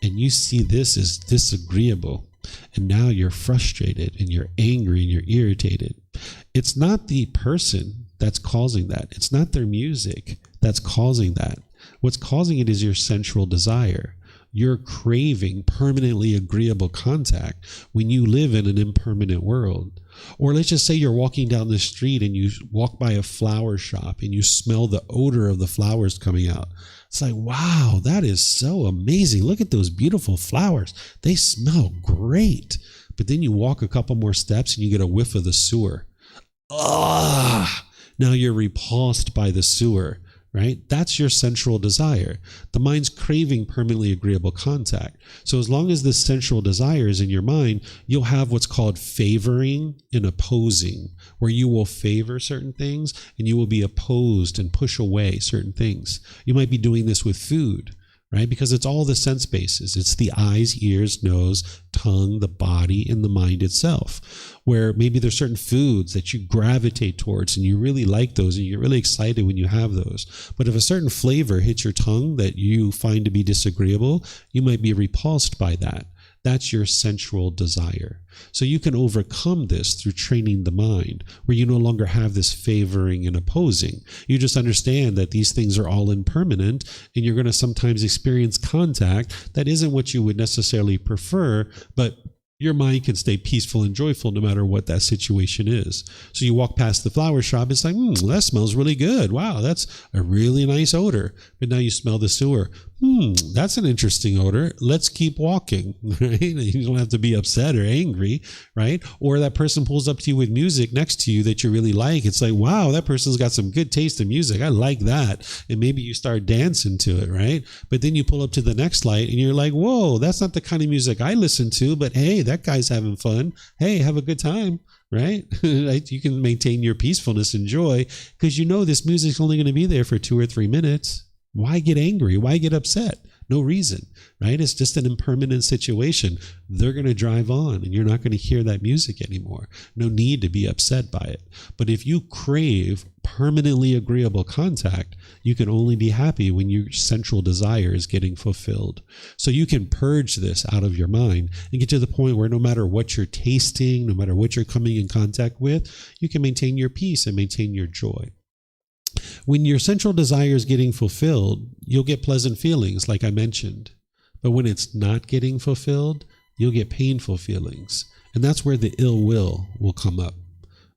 And you see this as disagreeable. And now you're frustrated and you're angry and you're irritated. It's not the person that's causing that. It's not their music that's causing that. What's causing it is your sensual desire. You're craving permanently agreeable contact when you live in an impermanent world. Or let's just say you're walking down the street and you walk by a flower shop and you smell the odor of the flowers coming out. It's like, wow, that is so amazing. Look at those beautiful flowers. They smell great. But then you walk a couple more steps and you get a whiff of the sewer. Ah! Now you're repulsed by the sewer, right? That's your sensual desire. The mind's craving permanently agreeable contact. So as long as this sensual desire is in your mind, you'll have what's called favoring and opposing, where you will favor certain things and you will be opposed and push away certain things. You might be doing this with food, right? Because it's all the sense bases. It's the eyes, ears, nose, tongue, the body, and the mind itself, where maybe there's certain foods that you gravitate towards and you really like those and you're really excited when you have those. But if a certain flavor hits your tongue that you find to be disagreeable, you might be repulsed by that. That's your sensual desire. So you can overcome this through training the mind, where you no longer have this favoring and opposing. You just understand that these things are all impermanent, and you're going to sometimes experience contact that isn't what you would necessarily prefer, but your mind can stay peaceful and joyful no matter what that situation is. So you walk past the flower shop, it's like, that smells really good. Wow, that's a really nice odor. But now you smell the sewer. That's an interesting odor. Let's keep walking, right? You don't have to be upset or angry, right? Or that person pulls up to you with music next to you that you really like. It's like, wow, that person's got some good taste in music. I like that. And maybe you start dancing to it, right? But then you pull up to the next light and you're like, whoa, that's not the kind of music I listen to, but hey, that guy's having fun. Hey, have a good time. right? You can maintain your peacefulness and joy because you know this music's only going to be there for 2 or 3 minutes. Why get angry? Why get upset? No reason, right? It's just an impermanent situation. They're going to drive on and you're not going to hear that music anymore. No need to be upset by it. But if you crave permanently agreeable contact, you can only be happy when your central desire is getting fulfilled. So you can purge this out of your mind and get to the point where no matter what you're tasting, no matter what you're coming in contact with, you can maintain your peace and maintain your joy. When your central desire is getting fulfilled, you'll get pleasant feelings, like I mentioned. But when it's not getting fulfilled, you'll get painful feelings. And that's where the ill will come up,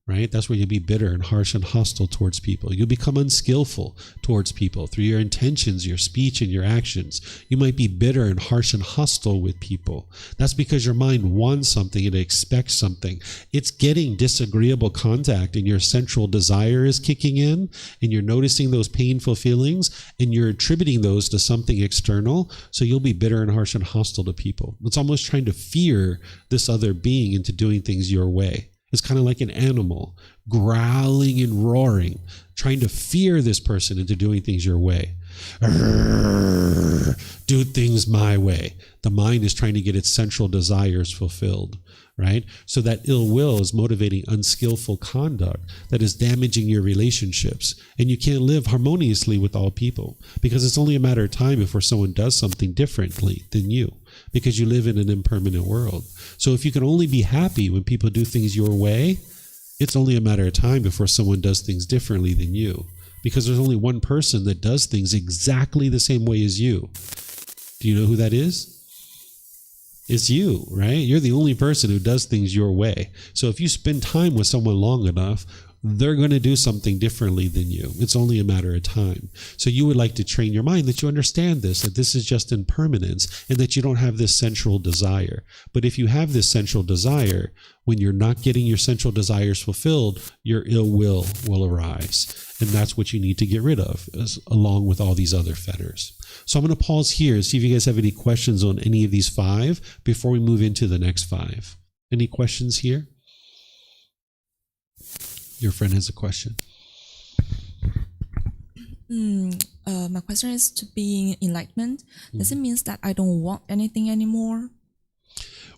right? That's where you'll be bitter and harsh and hostile towards people. You'll become unskillful towards people through your intentions, your speech, and your actions. You might be bitter and harsh and hostile with people. That's because your mind wants something and expects something. It's getting disagreeable contact and your central desire is kicking in and you're noticing those painful feelings and you're attributing those to something external. So you'll be bitter and harsh and hostile to people. It's almost trying to fear this other being into doing things your way. It's kind of like an animal growling and roaring, trying to fear this person into doing things your way. Do things my way. The mind is trying to get its central desires fulfilled, right? So that ill will is motivating unskillful conduct that is damaging your relationships. And you can't live harmoniously with all people because it's only a matter of time before someone does something differently than you, because you live in an impermanent world. So if you can only be happy when people do things your way, it's only a matter of time before someone does things differently than you, because there's only one person that does things exactly the same way as you. Do you know who that is? It's you, right? You're the only person who does things your way. So if you spend time with someone long enough, they're going to do something differently than you. It's only a matter of time. So you would like to train your mind that you understand this, that this is just impermanence and that you don't have this central desire. But if you have this central desire, when you're not getting your central desires fulfilled, your ill will arise. And that's what you need to get rid of, along with all these other fetters. So I'm going to pause here and see if you guys have any questions on any of these 5 before we move into the next 5. Any questions here? Your friend has a question. My question is, to being enlightenment, does it mean that I don't want anything anymore?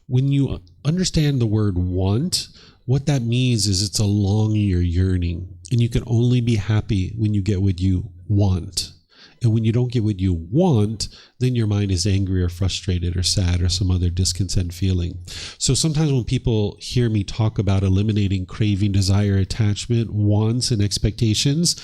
When you understand the word want, what that means is it's a longing or yearning. And you can only be happy when you get what you want. And when you don't get what you want, then your mind is angry or frustrated or sad or some other discontent feeling. So sometimes when people hear me talk about eliminating craving, desire, attachment, wants, and expectations,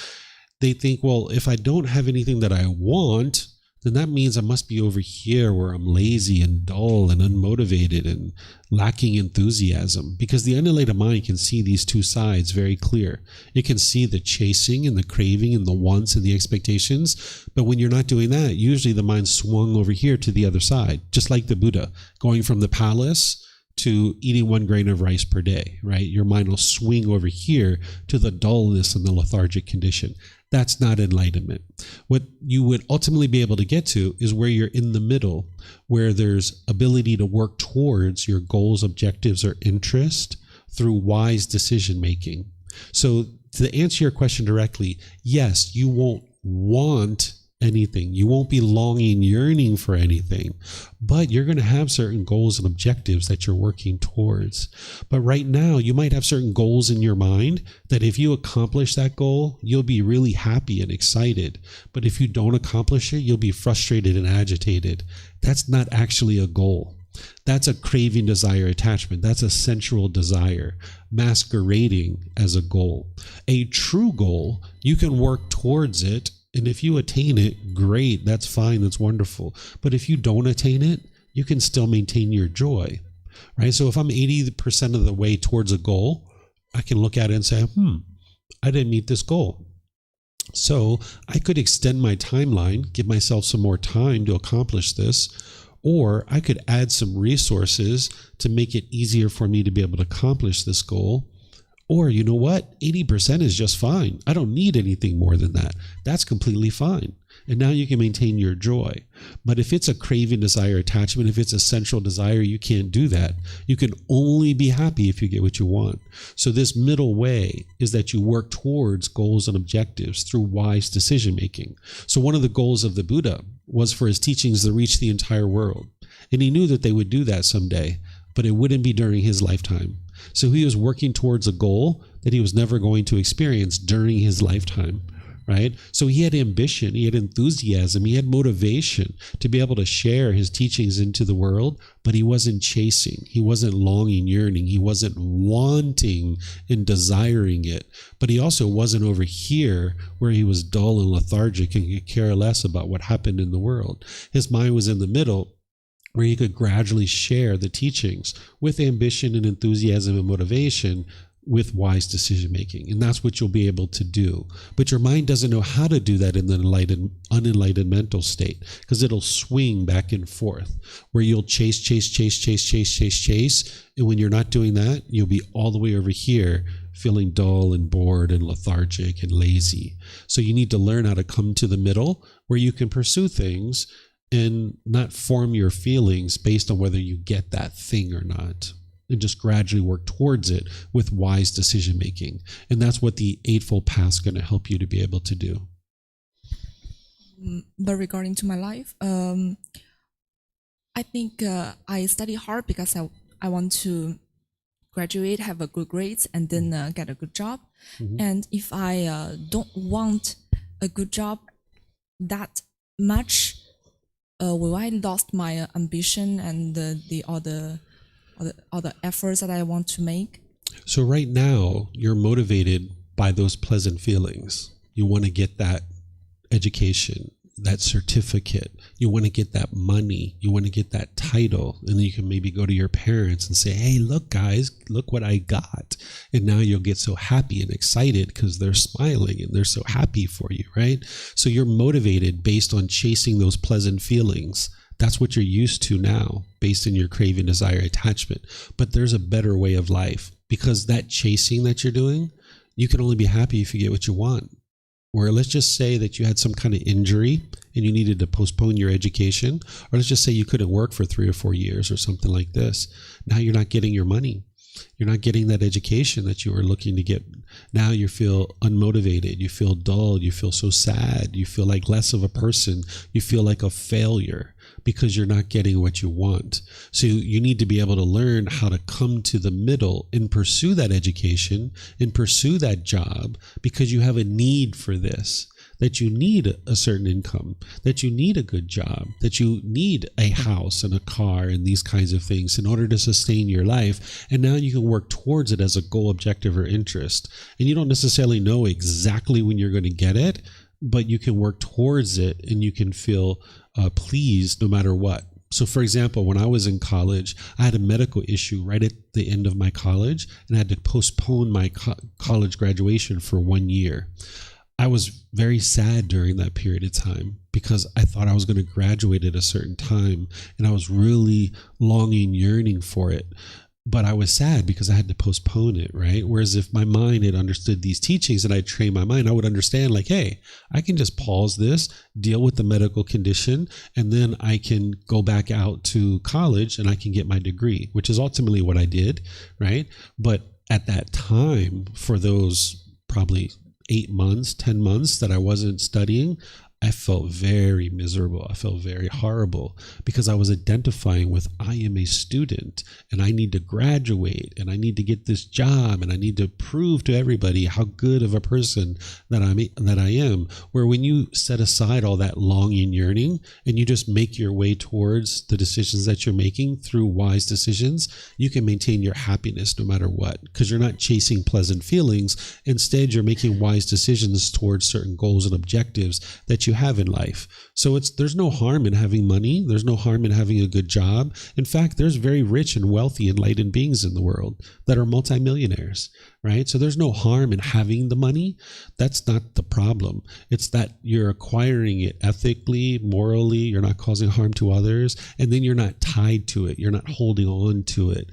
they think, well, if I don't have anything that I want, then that means I must be over here where I'm lazy and dull and unmotivated and lacking enthusiasm, because the unenlightened mind can see these two sides very clear. It can see the chasing and the craving and the wants and the expectations. But when you're not doing that, usually the mind swung over here to the other side, just like the Buddha going from the palace to eating 1 grain of rice per day, right? Your mind will swing over here to the dullness and the lethargic condition. That's not enlightenment. What you would ultimately be able to get to is where you're in the middle, where there's ability to work towards your goals, objectives, or interest through wise decision making. So to answer your question directly, yes, you won't want anything. You won't be longing, yearning for anything, but you're going to have certain goals and objectives that you're working towards. But right now, you might have certain goals in your mind that if you accomplish that goal, you'll be really happy and excited. But if you don't accomplish it, you'll be frustrated and agitated. That's not actually a goal. That's a craving, desire, attachment. That's a sensual desire masquerading as a goal. A true goal, you can work towards it. And if you attain it, great, that's fine, that's wonderful. But if you don't attain it, you can still maintain your joy, right? So if I'm 80% of the way towards a goal, I can look at it and say, I didn't meet this goal. So I could extend my timeline, give myself some more time to accomplish this, or I could add some resources to make it easier for me to be able to accomplish this goal. Or, you know what? 80% is just fine. I don't need anything more than that. That's completely fine. And now you can maintain your joy. But if it's a craving, desire, attachment, if it's a central desire, you can't do that. You can only be happy if you get what you want. So this middle way is that you work towards goals and objectives through wise decision making. So one of the goals of the Buddha was for his teachings to reach the entire world. And he knew that they would do that someday, but it wouldn't be during his lifetime. So he was working towards a goal that he was never going to experience during his lifetime. Right? So he had ambition, he had enthusiasm, he had motivation to be able to share his teachings into the world, but he wasn't chasing, he wasn't longing, yearning, he wasn't wanting and desiring it. But he also wasn't over here where he was dull and lethargic and could care less about what happened in the world. His mind was in the middle, where he could gradually share the teachings with ambition and enthusiasm and motivation, with wise decision making. And that's what you'll be able to do. But your mind doesn't know how to do that in the unenlightened mental state, because it'll swing back and forth where you'll chase. And when you're not doing that, you'll be all the way over here feeling dull and bored and lethargic and lazy. So you need to learn how to come to the middle where you can pursue things and not form your feelings based on whether you get that thing or not. And just gradually work towards it with wise decision making. And that's what the Eightfold Path is going to help you to be able to do. But regarding to my life, I think I study hard because I want to graduate, have a good grades, and then get a good job. Mm-hmm. And if I don't want a good job that much, will I lost my ambition and the other efforts that I want to make? So right now, you're motivated by those pleasant feelings. You want to get that education, that certificate. You want to get that money. You want to get that title. And then you can maybe go to your parents and say, hey, look, guys, look what I got. And now you'll get so happy and excited because they're smiling and they're so happy for you, right? So you're motivated based on chasing those pleasant feelings. That's what you're used to now, based on your craving, desire, attachment. But there's a better way of life, because that chasing that you're doing, you can only be happy if you get what you want. Or let's just say that you had some kind of injury and you needed to postpone your education. Or let's just say you couldn't work for 3 or 4 years or something like this. Now you're not getting your money. You're not getting that education that you were looking to get. Now you feel unmotivated. You feel dull. You feel so sad. You feel like less of a person. You feel like a failure because you're not getting what you want. So you need to be able to learn how to come to the middle and pursue that education and pursue that job, because you have a need for this. That you need a certain income, that you need a good job, that you need a house and a car and these kinds of things in order to sustain your life. And now you can work towards it as a goal, objective, or interest. And you don't necessarily know exactly when you're going to get it, but you can work towards it and you can feel pleased no matter what. So for example, when I was in college, I had a medical issue right at the end of my college, and I had to postpone my college graduation for 1 year. I was very sad during that period of time because I thought I was going to graduate at a certain time, and I was really longing, yearning for it. But I was sad because I had to postpone it, right? Whereas if my mind had understood these teachings and I trained my mind, I would understand like, hey, I can just pause this, deal with the medical condition, and then I can go back out to college and I can get my degree, which is ultimately what I did, right? But at that time, for those probably 8 months, 10 months that I wasn't studying, I felt very miserable. I felt very horrible because I was identifying with, I am a student and I need to graduate and I need to get this job and I need to prove to everybody how good of a person that I am. Where when you set aside all that longing, yearning, and you just make your way towards the decisions that you're making through wise decisions, you can maintain your happiness no matter what, because you're not chasing pleasant feelings. Instead, you're making wise decisions towards certain goals and objectives that you have in life. So there's no harm in having money. There's no harm in having a good job. In fact, there's very rich and wealthy enlightened beings in the world that are multimillionaires, right? So there's no harm in having the money. That's not the problem. It's that you're acquiring it ethically, morally, you're not causing harm to others, and then you're not tied to it. You're not holding on to it,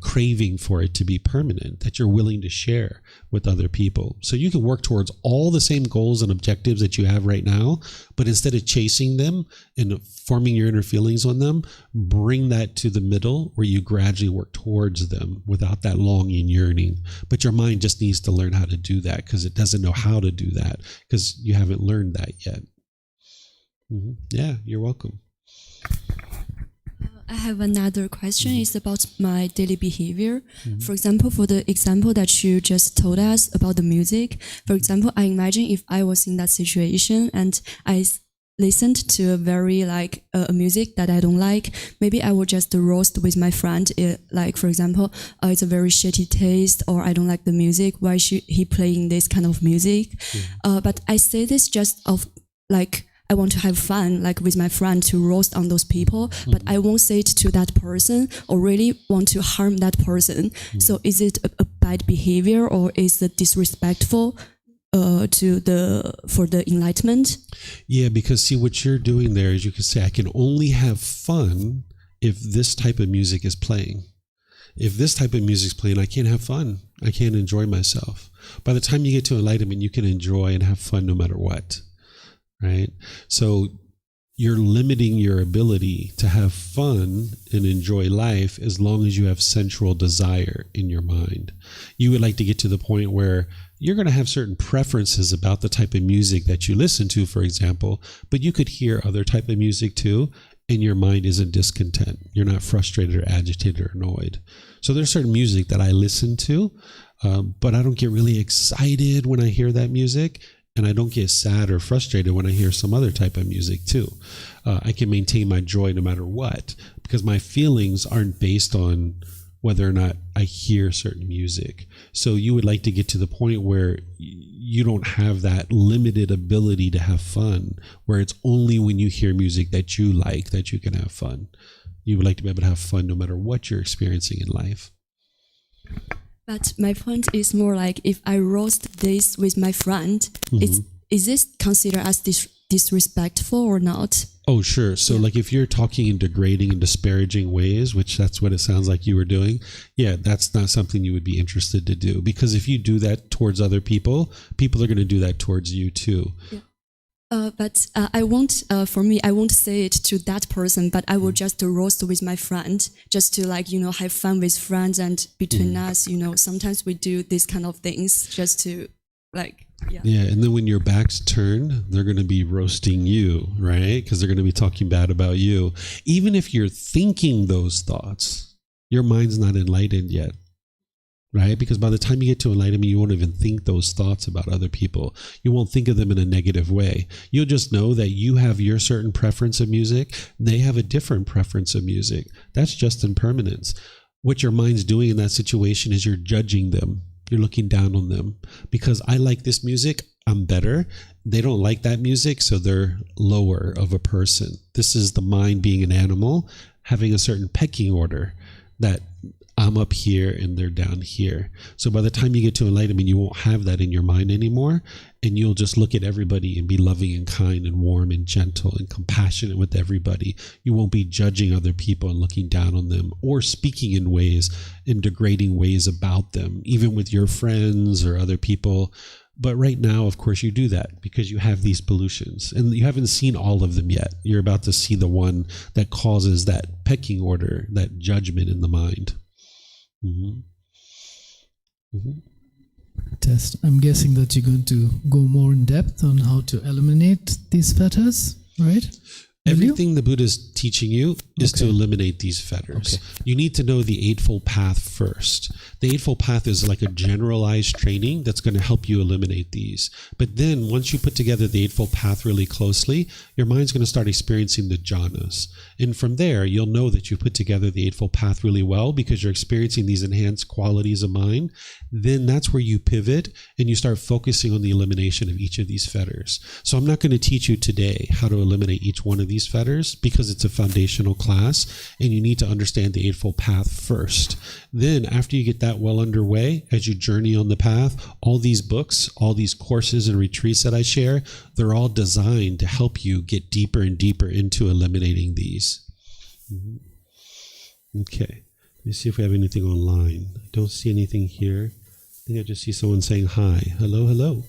craving for it to be permanent, that you're willing to share with other people. So you can work towards all the same goals and objectives that you have right now, but instead of chasing them and forming your inner feelings on them, bring that to the middle where you gradually work towards them without that longing, yearning. But your mind just needs to learn how to do that because it doesn't know how to do that because you haven't learned that yet. Yeah, you're welcome. I have another question. It's about my daily behavior. For example, for the example that you just told us about the music, for example, I imagine if I was in that situation and I listened to a very a music that I don't like, maybe I would just roast with my friend. Like, for example, it's a very shitty taste, or I don't like the music. Why should he playing this kind of music? But I say this just of I want to have fun, with my friend, to roast on those people, but I won't say it to that person or really want to harm that person. So is it a bad behavior, or is it disrespectful for the enlightenment? Yeah, because see, what you're doing there is you can say, I can only have fun if this type of music is playing. If this type of music is playing, I can't have fun. I can't enjoy myself. By the time you get to enlightenment, you can enjoy and have fun no matter what. Right? So you're limiting your ability to have fun and enjoy life as long as you have sensual desire in your mind. You would like to get to the point where you're going to have certain preferences about the type of music that you listen to, for example, but you could hear other type of music too, and your mind isn't discontent. You're not frustrated or agitated or annoyed. So there's certain music that I listen to, but I don't get really excited when I hear that music. And I don't get sad or frustrated when I hear some other type of music too. I can maintain my joy no matter what, because my feelings aren't based on whether or not I hear certain music. So you would like to get to the point where you don't have that limited ability to have fun, where it's only when you hear music that you like that you can have fun. You would like to be able to have fun no matter what you're experiencing in life. But my point is more if I roast this with my friend, is this considered as disrespectful or not? Oh, sure. So if you're talking in degrading and disparaging ways, which that's what it sounds like you were doing, that's not something you would be interested to do. Because if you do that towards other people, people are going to do that towards you too. Yeah. But I won't, for me, I won't say it to that person, but I will just roast with my friend, just to have fun with friends, and between us, sometimes we do these kind of things just to Yeah, and then when your back's turned, they're going to be roasting you, right? Because they're going to be talking bad about you. Even if you're thinking those thoughts, your mind's not enlightened yet. Right? Because by the time you get to enlightenment, you won't even think those thoughts about other people. You won't think of them in a negative way. You'll just know that you have your certain preference of music. They have a different preference of music. That's just impermanence. What your mind's doing in that situation is you're judging them. You're looking down on them. Because I like this music, I'm better. They don't like that music, so they're lower of a person. This is the mind being an animal, having a certain pecking order that I'm up here and they're down here. So by the time you get to enlightenment, you won't have that in your mind anymore. And you'll just look at everybody and be loving and kind and warm and gentle and compassionate with everybody. You won't be judging other people and looking down on them or speaking in degrading ways about them, even with your friends or other people. But right now, of course, you do that because you have these pollutions and you haven't seen all of them yet. You're about to see the one that causes that pecking order, that judgment in the mind. Test. I'm guessing that you're going to go more in depth on how to eliminate these fetters, right? Everything the Buddha is teaching you is to eliminate these fetters. You need to know the Eightfold Path first. The Eightfold Path is like a generalized training that's going to help you eliminate these. But then once you put together the Eightfold Path really closely, your mind's going to start experiencing the jhanas. And from there, you'll know that you put together the Eightfold Path really well because you're experiencing these enhanced qualities of mind. Then that's where you pivot and you start focusing on the elimination of each of these fetters. So I'm not going to teach you today how to eliminate each one of these these fetters because it's a foundational class, and you need to understand the Eightfold Path first. Then after you get that well underway, as you journey on the path, all these books, all these courses and retreats that I share, they're all designed to help you get deeper and deeper into eliminating these. Okay, let me see if we have anything online. I don't see anything here. I think I just see someone saying hi. Hello, hello.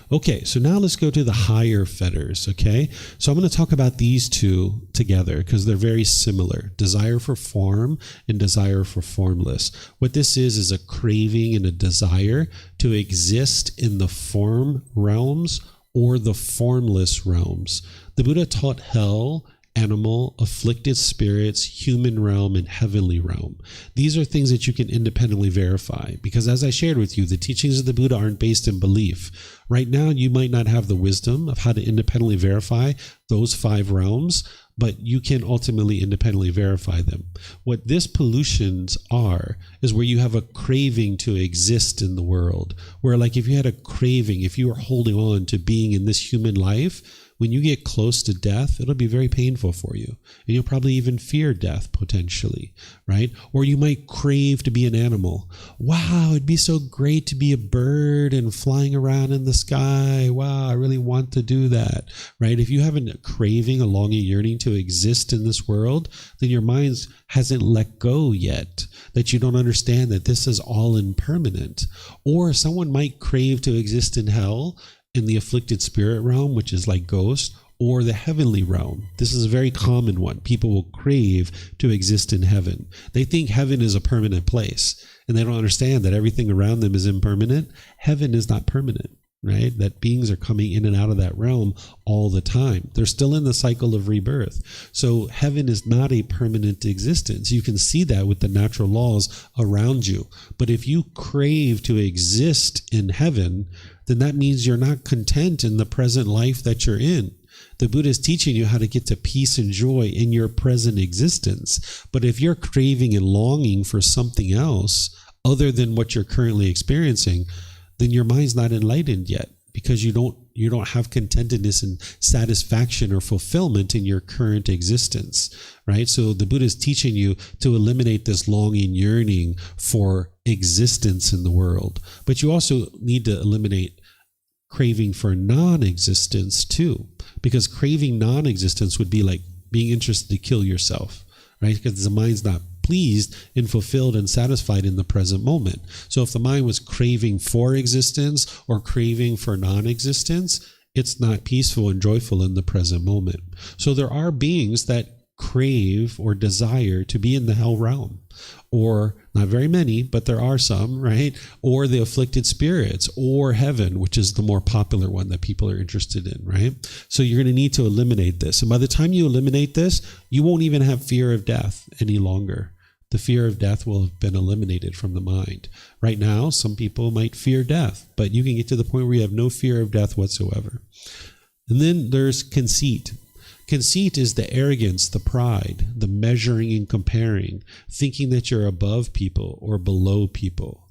Okay, so now let's go to the higher fetters, okay? So I'm going to talk about these two together because they're very similar. Desire for form and desire for formless. What this is a craving and a desire to exist in the form realms or the formless realms. The Buddha taught hell, animal, afflicted spirits, human realm, and heavenly realm. These are things that you can independently verify because, as I shared with you, the teachings of the Buddha aren't based in belief. Right now, you might not have the wisdom of how to independently verify those 5 realms, but you can ultimately independently verify them. What these pollutions are is where you have a craving to exist in the world, where like if you had a craving, if you were holding on to being in this human life, when you get close to death, it'll be very painful for you. And you'll probably even fear death potentially, right? Or you might crave to be an animal. Wow, it'd be so great to be a bird and flying around in the sky. Wow, I really want to do that, right? If you have a craving, a longing, yearning to exist in this world, then your mind hasn't let go yet, that you don't understand that this is all impermanent. Or someone might crave to exist in hell, in the afflicted spirit realm, which is like ghost, or the heavenly realm. This is a very common one. People will crave to exist in heaven. They think heaven is a permanent place, and they don't understand that everything around them is impermanent. Heaven is not permanent, right? That beings are coming in and out of that realm all the time. They're still in the cycle of rebirth. So heaven is not a permanent existence. You can see that with the natural laws around you. But if you crave to exist in heaven, then that means you're not content in the present life that you're in. The Buddha is teaching you how to get to peace and joy in your present existence. But if you're craving and longing for something else other than what you're currently experiencing, then your mind's not enlightened yet, because you don't have contentedness and satisfaction or fulfillment in your current existence, right? So the Buddha is teaching you to eliminate this longing, yearning for existence in the world. But you also need to eliminate craving for non-existence too, because craving non-existence would be like being interested to kill yourself, right? Because the mind's not pleased and fulfilled and satisfied in the present moment. So if the mind was craving for existence or craving for non-existence, it's not peaceful and joyful in the present moment. So there are beings that crave or desire to be in the hell realm, or not very many, but there are some, right? Or the afflicted spirits, or heaven, which is the more popular one that people are interested in, right? So you're going to need to eliminate this. And by the time you eliminate this, you won't even have fear of death any longer. The fear of death will have been eliminated from the mind. Right now, some people might fear death, but you can get to the point where you have no fear of death whatsoever. And then there's conceit. Conceit is the arrogance, the pride, the measuring and comparing, thinking that you're above people or below people.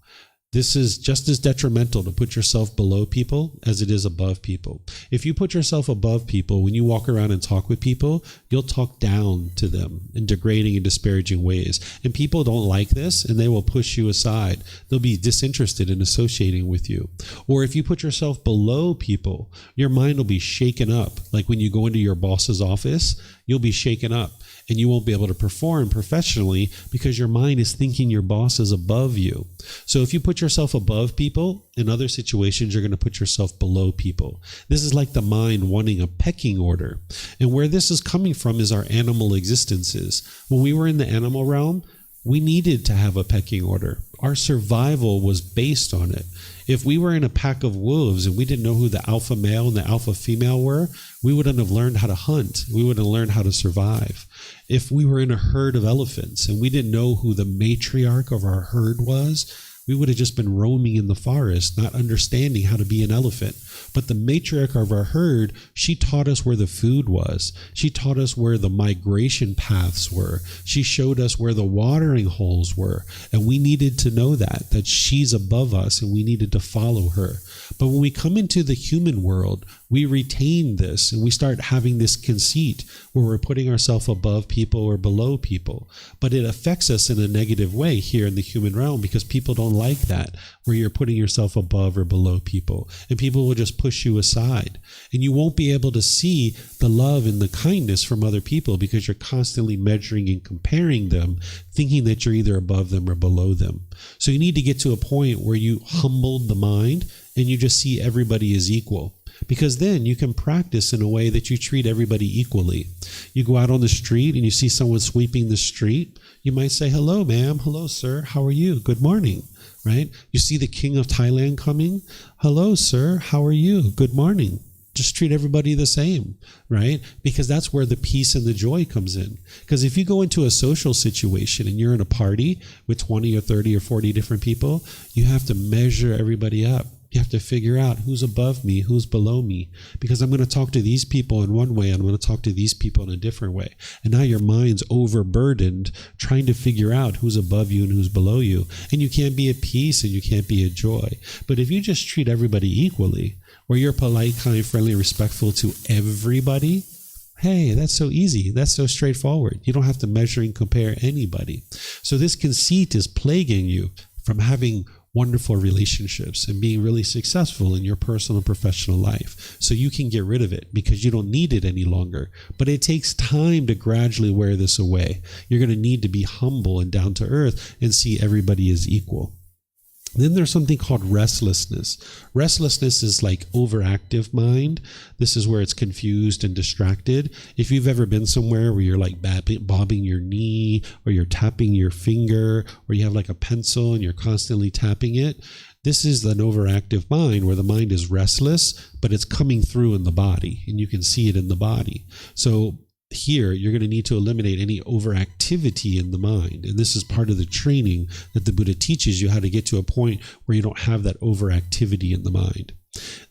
This is just as detrimental to put yourself below people as it is above people. If you put yourself above people, when you walk around and talk with people, you'll talk down to them in degrading and disparaging ways. And people don't like this, and they will push you aside. They'll be disinterested in associating with you. Or if you put yourself below people, your mind will be shaken up. Like when you go into your boss's office, you'll be shaken up. And you won't be able to perform professionally because your mind is thinking your boss is above you. So if you put yourself above people, in other situations, you're going to put yourself below people. This is like the mind wanting a pecking order. And where this is coming from is our animal existences. When we were in the animal realm, we needed to have a pecking order. Our survival was based on it. If we were in a pack of wolves and we didn't know who the alpha male and the alpha female were, we wouldn't have learned how to hunt. We wouldn't have learned how to survive. If we were in a herd of elephants and we didn't know who the matriarch of our herd was, we would have just been roaming in the forest, not understanding how to be an elephant. But the matriarch of our herd, she taught us where the food was. She taught us where the migration paths were. She showed us where the watering holes were. And we needed to know that she's above us and we needed to follow her. But when we come into the human world, we retain this and we start having this conceit where we're putting ourselves above people or below people. But it affects us in a negative way here in the human realm because people don't like that, where you're putting yourself above or below people. And people will just push you aside. And you won't be able to see the love and the kindness from other people because you're constantly measuring and comparing them, thinking that you're either above them or below them. So you need to get to a point where you humbled the mind and you just see everybody as equal. Because then you can practice in a way that you treat everybody equally. You go out on the street and you see someone sweeping the street. You might say, hello, ma'am. Hello, sir. How are you? Good morning. Right? You see the king of Thailand coming. Hello, sir. How are you? Good morning. Just treat everybody the same, right? Because that's where the peace and the joy comes in. Because if you go into a social situation and you're in a party with 20 or 30 or 40 different people, you have to measure everybody up. You have to figure out who's above me, who's below me, because I'm going to talk to these people in one way, and I'm going to talk to these people in a different way. And now your mind's overburdened trying to figure out who's above you and who's below you. And you can't be at peace and you can't be at joy. But if you just treat everybody equally, where you're polite, kind, friendly, respectful to everybody, hey, that's so easy. That's so straightforward. You don't have to measure and compare anybody. So this conceit is plaguing you from having wonderful relationships and being really successful in your personal and professional life. So you can get rid of it because you don't need it any longer. But it takes time to gradually wear this away. You're going to need to be humble and down to earth and see everybody as equal. Then there's something called restlessness. Restlessness is like overactive mind. This is where it's confused and distracted. If you've ever been somewhere where you're like bobbing your knee, or you're tapping your finger, or you have like a pencil and you're constantly tapping it, this is an overactive mind where the mind is restless, but it's coming through in the body, and you can see it in the body. So here, you're going to need to eliminate any overactivity in the mind. And this is part of the training that the Buddha teaches you, how to get to a point where you don't have that overactivity in the mind.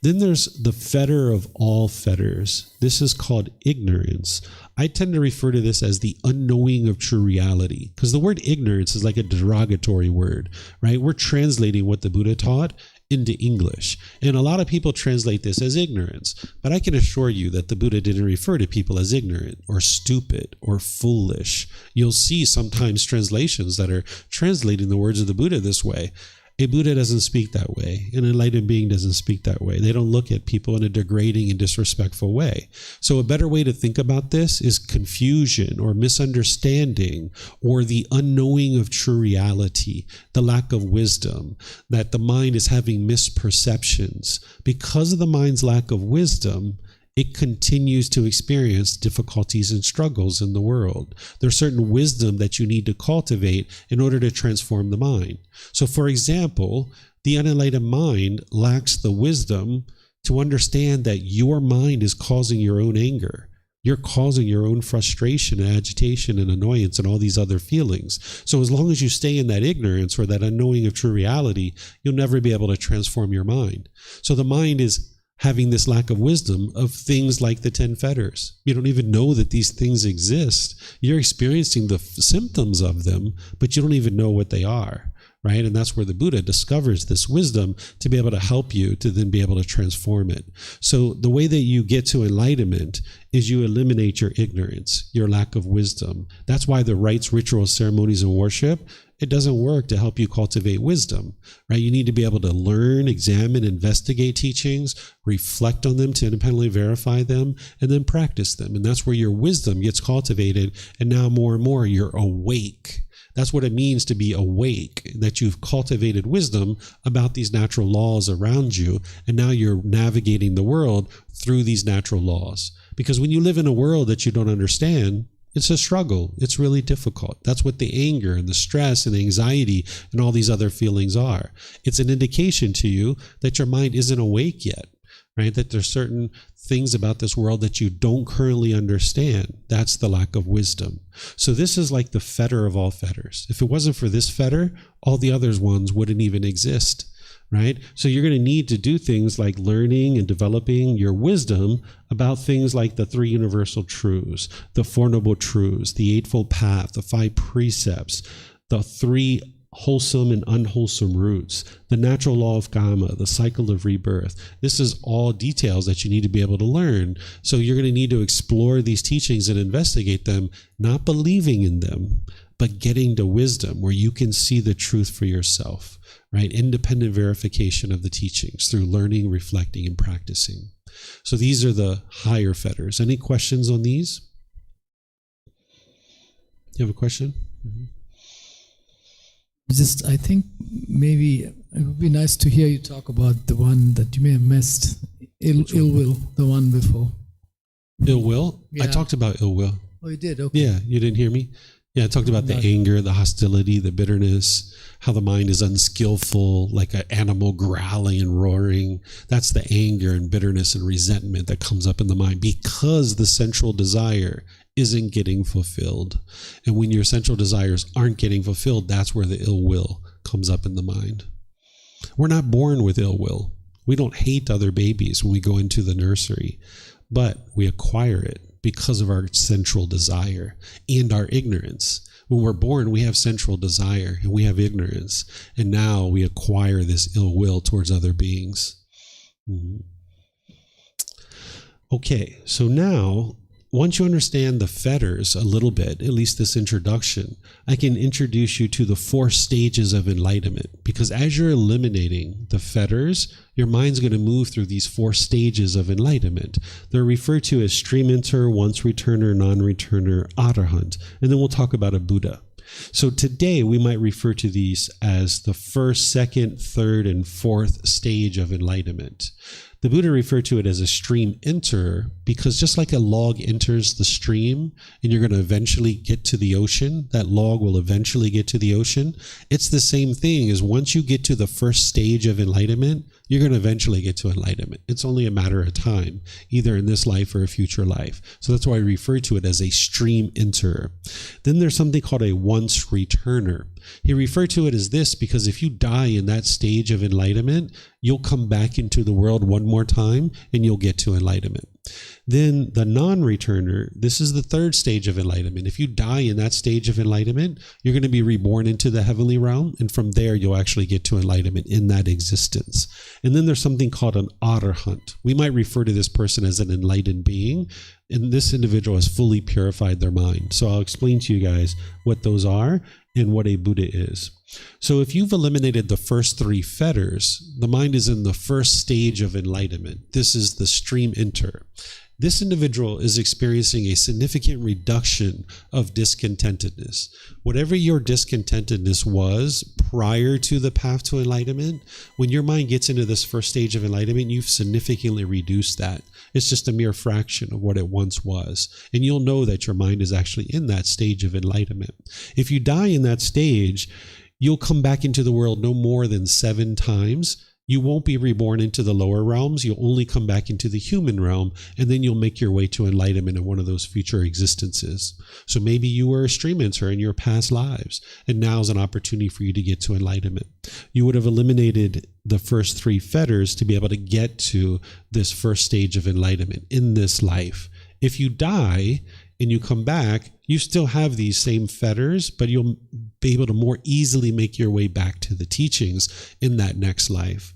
Then there's the fetter of all fetters. This is called ignorance. I tend to refer to this as the unknowing of true reality, because the word ignorance is like a derogatory word, right? We're translating what the Buddha taught into English. And a lot of people translate this as ignorance. But I can assure you that the Buddha didn't refer to people as ignorant or stupid or foolish. You'll see sometimes translations that are translating the words of the Buddha this way. A Buddha doesn't speak that way. An enlightened being doesn't speak that way. They don't look at people in a degrading and disrespectful way. So a better way to think about this is confusion or misunderstanding or the unknowing of true reality, the lack of wisdom, that the mind is having misperceptions. Because of the mind's lack of wisdom, it continues to experience difficulties and struggles in the world. There's certain wisdom that you need to cultivate in order to transform the mind. So, for example, the unenlightened mind lacks the wisdom to understand that your mind is causing your own anger. You're causing your own frustration and agitation and annoyance and all these other feelings. So as long as you stay in that ignorance or that unknowing of true reality, you'll never be able to transform your mind. So the mind is having this lack of wisdom of things like the 10 fetters. You don't even know that these things exist. You're experiencing the symptoms of them, but you don't even know what they are, right? And that's where the Buddha discovers this wisdom to be able to help you to then be able to transform it. So the way that you get to enlightenment is you eliminate your ignorance, your lack of wisdom. That's why the rites, rituals, ceremonies, and worship, it doesn't work to help you cultivate wisdom, right? You need to be able to learn, examine, investigate teachings, reflect on them to independently verify them, and then practice them. And that's where your wisdom gets cultivated. And now more and more, you're awake. That's what it means to be awake, that you've cultivated wisdom about these natural laws around you. And now you're navigating the world through these natural laws. Because when you live in a world that you don't understand, it's a struggle. It's really difficult. That's what the anger and the stress and the anxiety and all these other feelings are. It's an indication to you that your mind isn't awake yet, right? That there's certain things about this world that you don't currently understand. That's the lack of wisdom. So this is like the fetter of all fetters. If it wasn't for this fetter, all the other ones wouldn't even exist. Right? So you're going to need to do things like learning and developing your wisdom about things like the 3 universal truths, the 4 noble truths, the Eightfold Path, the 5 precepts, the 3 wholesome and unwholesome roots, the natural law of karma, the cycle of rebirth. This is all details that you need to be able to learn. So you're going to need to explore these teachings and investigate them, not believing in them, but getting to wisdom where you can see the truth for yourself, right? Independent verification of the teachings through learning, reflecting, and practicing. So these are the higher fetters. Any questions on these? You have a question? Mm-hmm. I think maybe it would be nice to hear you talk about the one that you may have missed, ill will, the one before. Ill will? Yeah. I talked about ill will. Oh, you did? Okay. Yeah, you didn't hear me? Yeah, I talked about the anger, the hostility, the bitterness, how the mind is unskillful, like an animal growling and roaring. That's the anger and bitterness and resentment that comes up in the mind because the central desire isn't getting fulfilled. And when your central desires aren't getting fulfilled, that's where the ill will comes up in the mind. We're not born with ill will. We don't hate other babies when we go into the nursery, but we acquire it because of our central desire and our ignorance. When we're born, we have central desire and we have ignorance. And now we acquire this ill will towards other beings. Mm-hmm. Okay, so now, once you understand the fetters a little bit, at least this introduction, I can introduce you to the 4 stages of enlightenment. Because as you're eliminating the fetters, your mind's going to move through these 4 stages of enlightenment. They're referred to as stream enter, once returner, non-returner, arahant. And then we'll talk about a Buddha. So today we might refer to these as the 1st, 2nd, 3rd, and 4th stage of enlightenment. The Buddha referred to it as a stream enterer because just like a log enters the stream and you're going to eventually get to the ocean, that log will eventually get to the ocean. It's the same thing as once you get to the 1st stage of enlightenment, you're going to eventually get to enlightenment. It's only a matter of time, either in this life or a future life. So that's why I refer to it as a stream enterer. Then there's something called a once returner. He referred to it as this because if you die in that stage of enlightenment, you'll come back into the world one more time and you'll get to enlightenment. Then the non-returner, this is the 3rd stage of enlightenment. If you die in that stage of enlightenment, you're going to be reborn into the heavenly realm, and from there you'll actually get to enlightenment in that existence. And then there's something called an arahant. We might refer to this person as an enlightened being, and this individual has fully purified their mind. So I'll explain to you guys what those are and what a Buddha is. So if you've eliminated the first 3 fetters, the mind is in the 1st stage of enlightenment. This is the stream enter. This individual is experiencing a significant reduction of discontentedness. Whatever your discontentedness was prior to the path to enlightenment, when your mind gets into this 1st stage of enlightenment, you've significantly reduced that. It's just a mere fraction of what it once was. And you'll know that your mind is actually in that stage of enlightenment. If you die in that stage, you'll come back into the world no more than 7 times. You won't be reborn into the lower realms. You'll only come back into the human realm, and then you'll make your way to enlightenment in one of those future existences. So maybe you were a stream enterer in your past lives, and now's an opportunity for you to get to enlightenment. You would have eliminated the first 3 fetters to be able to get to this 1st stage of enlightenment in this life. If you die and you come back, you still have these same fetters, but you'll be able to more easily make your way back to the teachings in that next life.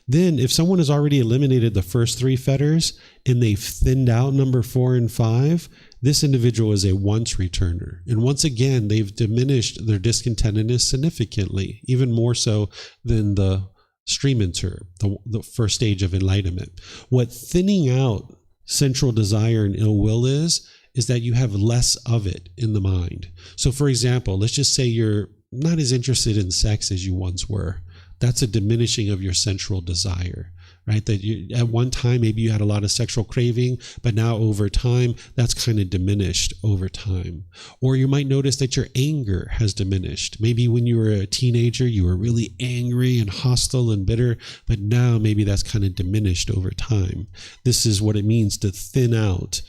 Then if someone has already eliminated the first 3 fetters and they've thinned out number 4 and 5, this individual is a once returner. And once again, they've diminished their discontentedness significantly, even more so than the stream enterer, the 1st stage of enlightenment. What thinning out central desire and ill will is that you have less of it in the mind. So for example, let's just say you're not as interested in sex as you once were. That's a diminishing of your central desire, right? That you, at one time, maybe you had a lot of sexual craving, but now over time, that's kind of diminished over time. Or you might notice that your anger has diminished. Maybe when you were a teenager, you were really angry and hostile and bitter, but now maybe that's kind of diminished over time. This is what it means to thin out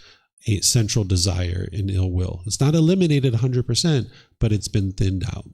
a central desire and ill will. It's not eliminated 100%, but it's been thinned out.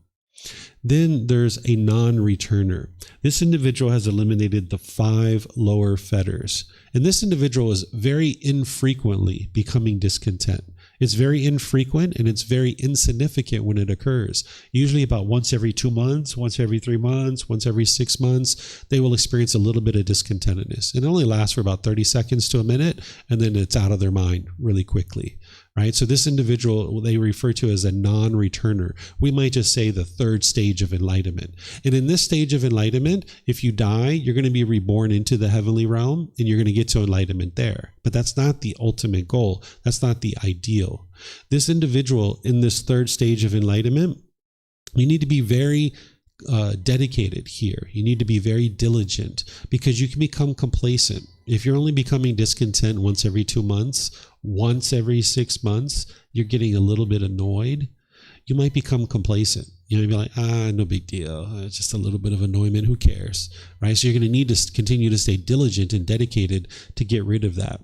Then there's a non-returner. This individual has eliminated the 5 lower fetters. And this individual is very infrequently becoming discontent. It's very infrequent and it's very insignificant when it occurs. Usually about once every 2 months, once every 3 months, once every 6 months, they will experience a little bit of discontentedness. It only lasts for about 30 seconds to a minute, and then it's out of their mind really quickly. Right? So this individual, they refer to as a non-returner. We might just say the third stage of enlightenment. And in this stage of enlightenment, if you die, you're going to be reborn into the heavenly realm and you're going to get to enlightenment there. But that's not the ultimate goal. That's not the ideal. This individual in this third stage of enlightenment, you need to be very dedicated here. You need to be very diligent because you can become complacent. If you're only becoming discontent once every 2 months, once every 6 months, you're getting a little bit annoyed, you might become complacent. You know, you'll be like, no big deal. It's just a little bit of annoyment. Who cares? Right? So you're going to need to continue to stay diligent and dedicated to get rid of that.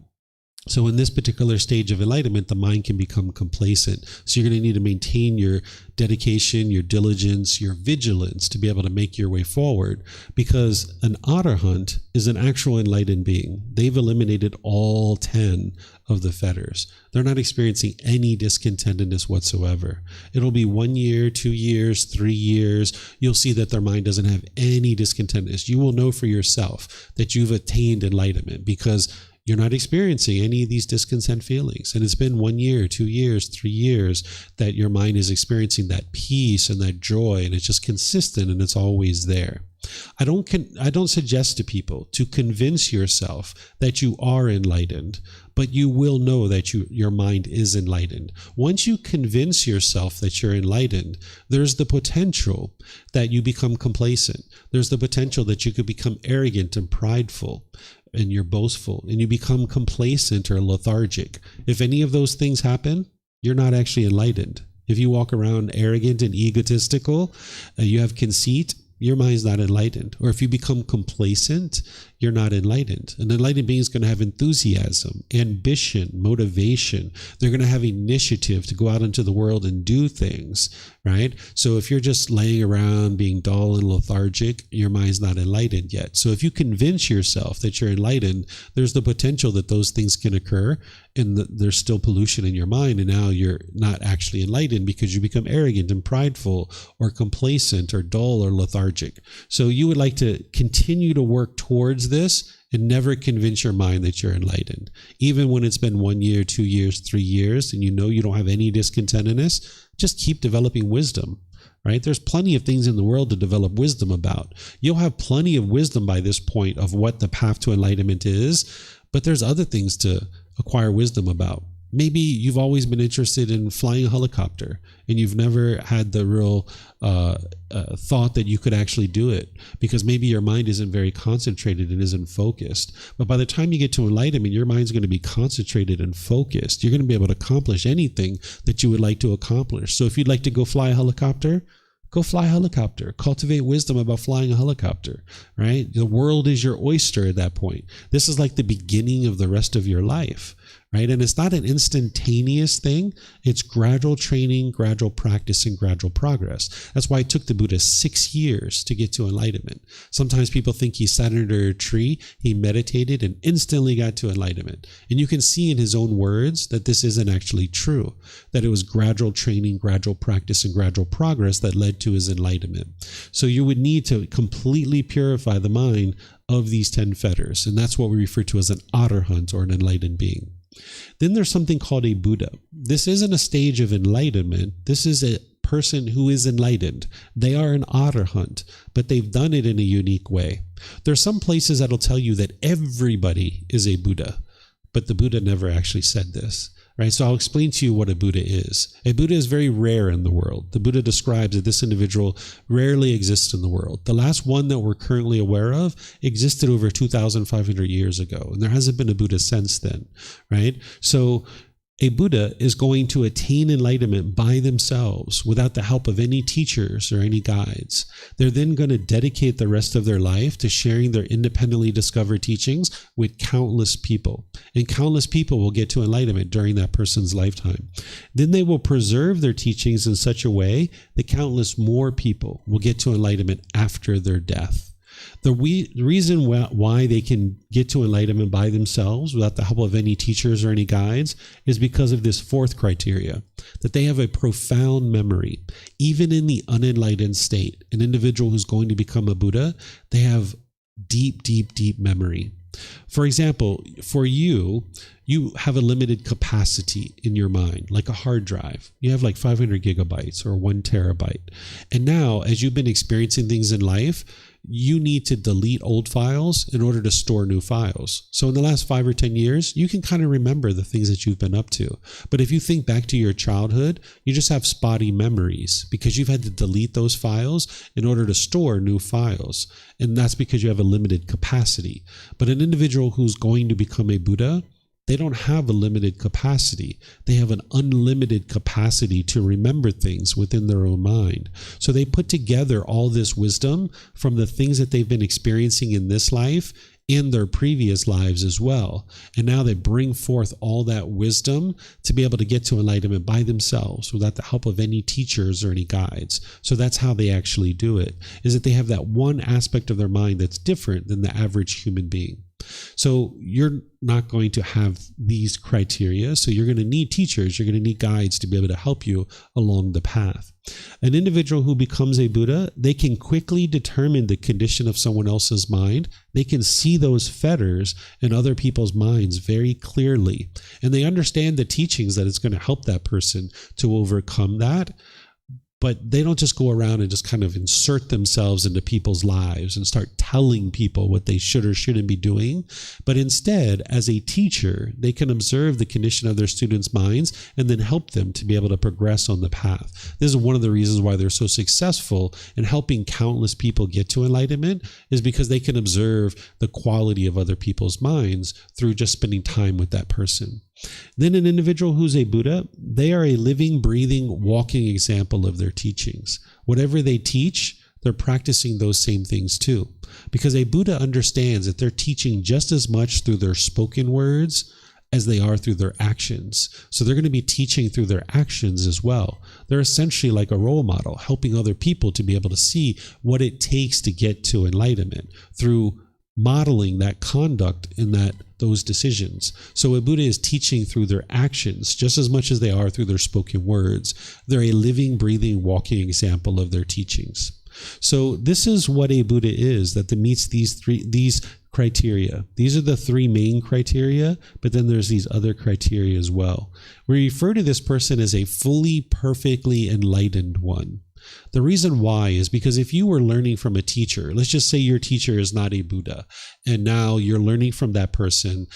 So in this particular stage of enlightenment, the mind can become complacent. So you're going to need to maintain your dedication, your diligence, your vigilance to be able to make your way forward, because an arahant is an actual enlightened being. They've eliminated all 10 of the fetters. They're not experiencing any discontentedness whatsoever. It'll be 1 year, 2 years, 3 years. You'll see that their mind doesn't have any discontentedness. You will know for yourself that you've attained enlightenment because you're not experiencing any of these discontent feelings. And it's been 1 year, 2 years, 3 years that your mind is experiencing that peace and that joy, and it's just consistent and it's always there. I don't suggest to people to convince yourself that you are enlightened, but you will know that your mind is enlightened. Once you convince yourself that you're enlightened, there's the potential that you become complacent. There's the potential that you could become arrogant and prideful, and you're boastful, and you become complacent or lethargic. If any of those things happen, you're not actually enlightened. If you walk around arrogant and egotistical, you have conceit, your mind's not enlightened. Or if you become complacent, you're not enlightened. An enlightened being is going to have enthusiasm, ambition, motivation. They're going to have initiative to go out into the world and do things, right? So if you're just laying around being dull and lethargic, your mind's not enlightened yet. So if you convince yourself that you're enlightened, there's the potential that those things can occur and there's still pollution in your mind, and now you're not actually enlightened because you become arrogant and prideful or complacent or dull or lethargic. So you would like to continue to work towards this and never convince your mind that you're enlightened. Even when it's been 1 year, 2 years, 3 years, and you know you don't have any discontentedness, just keep developing wisdom. Right? There's plenty of things in the world to develop wisdom about. You'll have plenty of wisdom by this point of what the path to enlightenment is, but there's other things to acquire wisdom about. Maybe you've always been interested in flying a helicopter and you've never had the real thought that you could actually do it because maybe your mind isn't very concentrated and isn't focused. But by the time you get to enlightenment, your mind's going to be concentrated and focused. You're going to be able to accomplish anything that you would like to accomplish. So if you'd like to go fly a helicopter, go fly a helicopter. Cultivate wisdom about flying a helicopter, right? The world is your oyster at that point. This is like the beginning of the rest of your life, right? And it's not an instantaneous thing. It's gradual training, gradual practice, and gradual progress. That's why it took the Buddha 6 years to get to enlightenment. Sometimes people think he sat under a tree, he meditated, and instantly got to enlightenment. And you can see in his own words that this isn't actually true, that it was gradual training, gradual practice, and gradual progress that led to his enlightenment. So you would need to completely purify the mind of these 10 fetters. And that's what we refer to as an arahant or an enlightened being. Then there's something called a Buddha. This isn't a stage of enlightenment. This is a person who is enlightened. They are an arahant, but they've done it in a unique way. There's some places that'll tell you that everybody is a Buddha, but the Buddha never actually said this. Right? So I'll explain to you what a Buddha is. A Buddha is very rare in the world. The Buddha describes that this individual rarely exists in the world. The last one that we're currently aware of existed over 2,500 years ago, and there hasn't been a Buddha since then, right? So a Buddha is going to attain enlightenment by themselves without the help of any teachers or any guides. They're then going to dedicate the rest of their life to sharing their independently discovered teachings with countless people. And countless people will get to enlightenment during that person's lifetime. Then they will preserve their teachings in such a way that countless more people will get to enlightenment after their death. The reason why they can get to enlightenment by themselves without the help of any teachers or any guides is because of this fourth criteria, that they have a profound memory. Even in the unenlightened state, an individual who's going to become a Buddha, they have deep, deep, deep memory. For example, for you have a limited capacity in your mind, like a hard drive. You have like 500 gigabytes or 1 terabyte. And now, as you've been experiencing things in life, you need to delete old files in order to store new files. So in the last 5 or 10 years, you can kind of remember the things that you've been up to. But if you think back to your childhood, you just have spotty memories because you've had to delete those files in order to store new files. And that's because you have a limited capacity. But an individual who's going to become a Buddha, they don't have a limited capacity. They have an unlimited capacity to remember things within their own mind. So they put together all this wisdom from the things that they've been experiencing in this life in their previous lives as well. And now they bring forth all that wisdom to be able to get to enlightenment by themselves without the help of any teachers or any guides. So that's how they actually do it, is that they have that one aspect of their mind that's different than the average human being. So you're not going to have these criteria. So you're going to need teachers, you're going to need guides to be able to help you along the path. An individual who becomes a Buddha, they can quickly determine the condition of someone else's mind. They can see those fetters in other people's minds very clearly. And they understand the teachings that it's going to help that person to overcome that. But they don't just go around and just kind of insert themselves into people's lives and start telling people what they should or shouldn't be doing. But instead, as a teacher, they can observe the condition of their students' minds and then help them to be able to progress on the path. This is one of the reasons why they're so successful in helping countless people get to enlightenment, is because they can observe the quality of other people's minds through just spending time with that person. Then an individual who's a Buddha, they are a living, breathing, walking example of their teachings. Whatever they teach, they're practicing those same things too. Because a Buddha understands that they're teaching just as much through their spoken words as they are through their actions. So they're going to be teaching through their actions as well. They're essentially like a role model, helping other people to be able to see what it takes to get to enlightenment through modeling that conduct in those decisions. So a Buddha is teaching through their actions just as much as they are through their spoken words. They're a living, breathing, walking example of their teachings. So this is what a Buddha is, that meets these criteria. These are the 3 main criteria, but then there's these other criteria as well. We refer to this person as a fully, perfectly enlightened one. The reason why is because if you were learning from a teacher, let's just say your teacher is not a Buddha, and now you're learning from that person,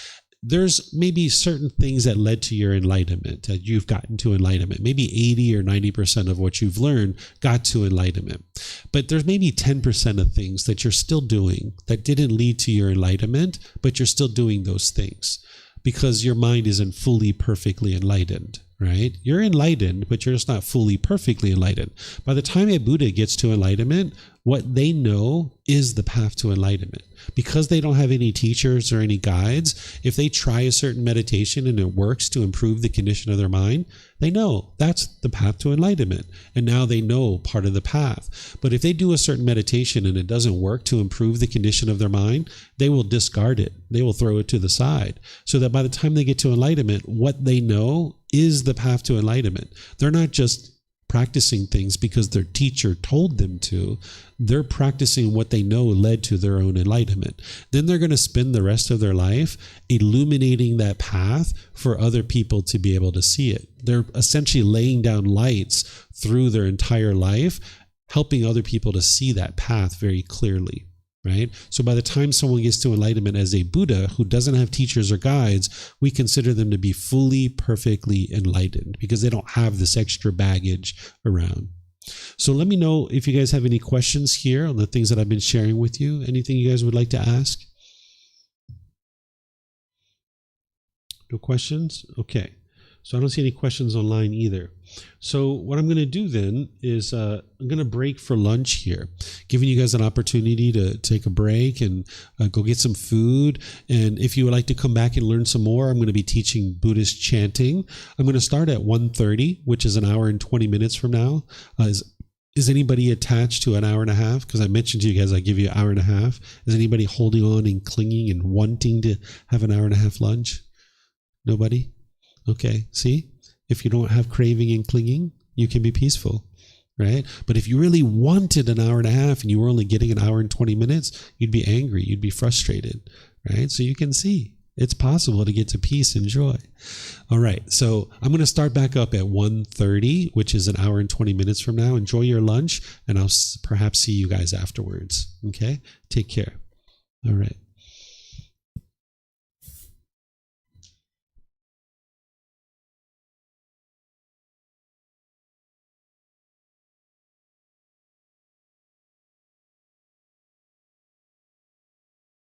there's maybe certain things that led to your enlightenment, that you've gotten to enlightenment. Maybe 80 or 90% of what you've learned got to enlightenment. But there's maybe 10% of things that you're still doing that didn't lead to your enlightenment, but you're still doing those things because your mind isn't fully, perfectly enlightened. Right? You're enlightened, but you're just not fully, perfectly enlightened. By the time a Buddha gets to enlightenment, what they know is the path to enlightenment. Because they don't have any teachers or any guides, if they try a certain meditation and it works to improve the condition of their mind, they know that's the path to enlightenment. And now they know part of the path. But if they do a certain meditation and it doesn't work to improve the condition of their mind, they will discard it. They will throw it to the side. So that by the time they get to enlightenment, what they know is the path to enlightenment. They're not just practicing things because their teacher told them to. They're practicing what they know led to their own enlightenment. Then they're going to spend the rest of their life illuminating that path for other people to be able to see it. They're essentially laying down lights through their entire life, helping other people to see that path very clearly. Right? So by the time someone gets to enlightenment as a Buddha who doesn't have teachers or guides, we consider them to be fully, perfectly enlightened because they don't have this extra baggage around. So let me know if you guys have any questions here on the things that I've been sharing with you. Anything you guys would like to ask? No questions? Okay. So I don't see any questions online either. So what I'm going to do then is I'm going to break for lunch here, giving you guys an opportunity to take a break and go get some food. And if you would like to come back and learn some more, I'm going to be teaching Buddhist chanting. I'm going to start at 1:30, which is an hour and 20 minutes from now. Is anybody attached to an hour and a half? Because I mentioned to you guys, I give you an hour and a half. Is anybody holding on and clinging and wanting to have an hour and a half lunch? Nobody? Okay. See, if you don't have craving and clinging, you can be peaceful, right? But if you really wanted an hour and a half and you were only getting an hour and 20 minutes, you'd be angry. You'd be frustrated, right? So you can see it's possible to get to peace and joy. All right. So I'm going to start back up at 1:30, which is an hour and 20 minutes from now. Enjoy your lunch, and I'll perhaps see you guys afterwards. Okay. Take care. All right.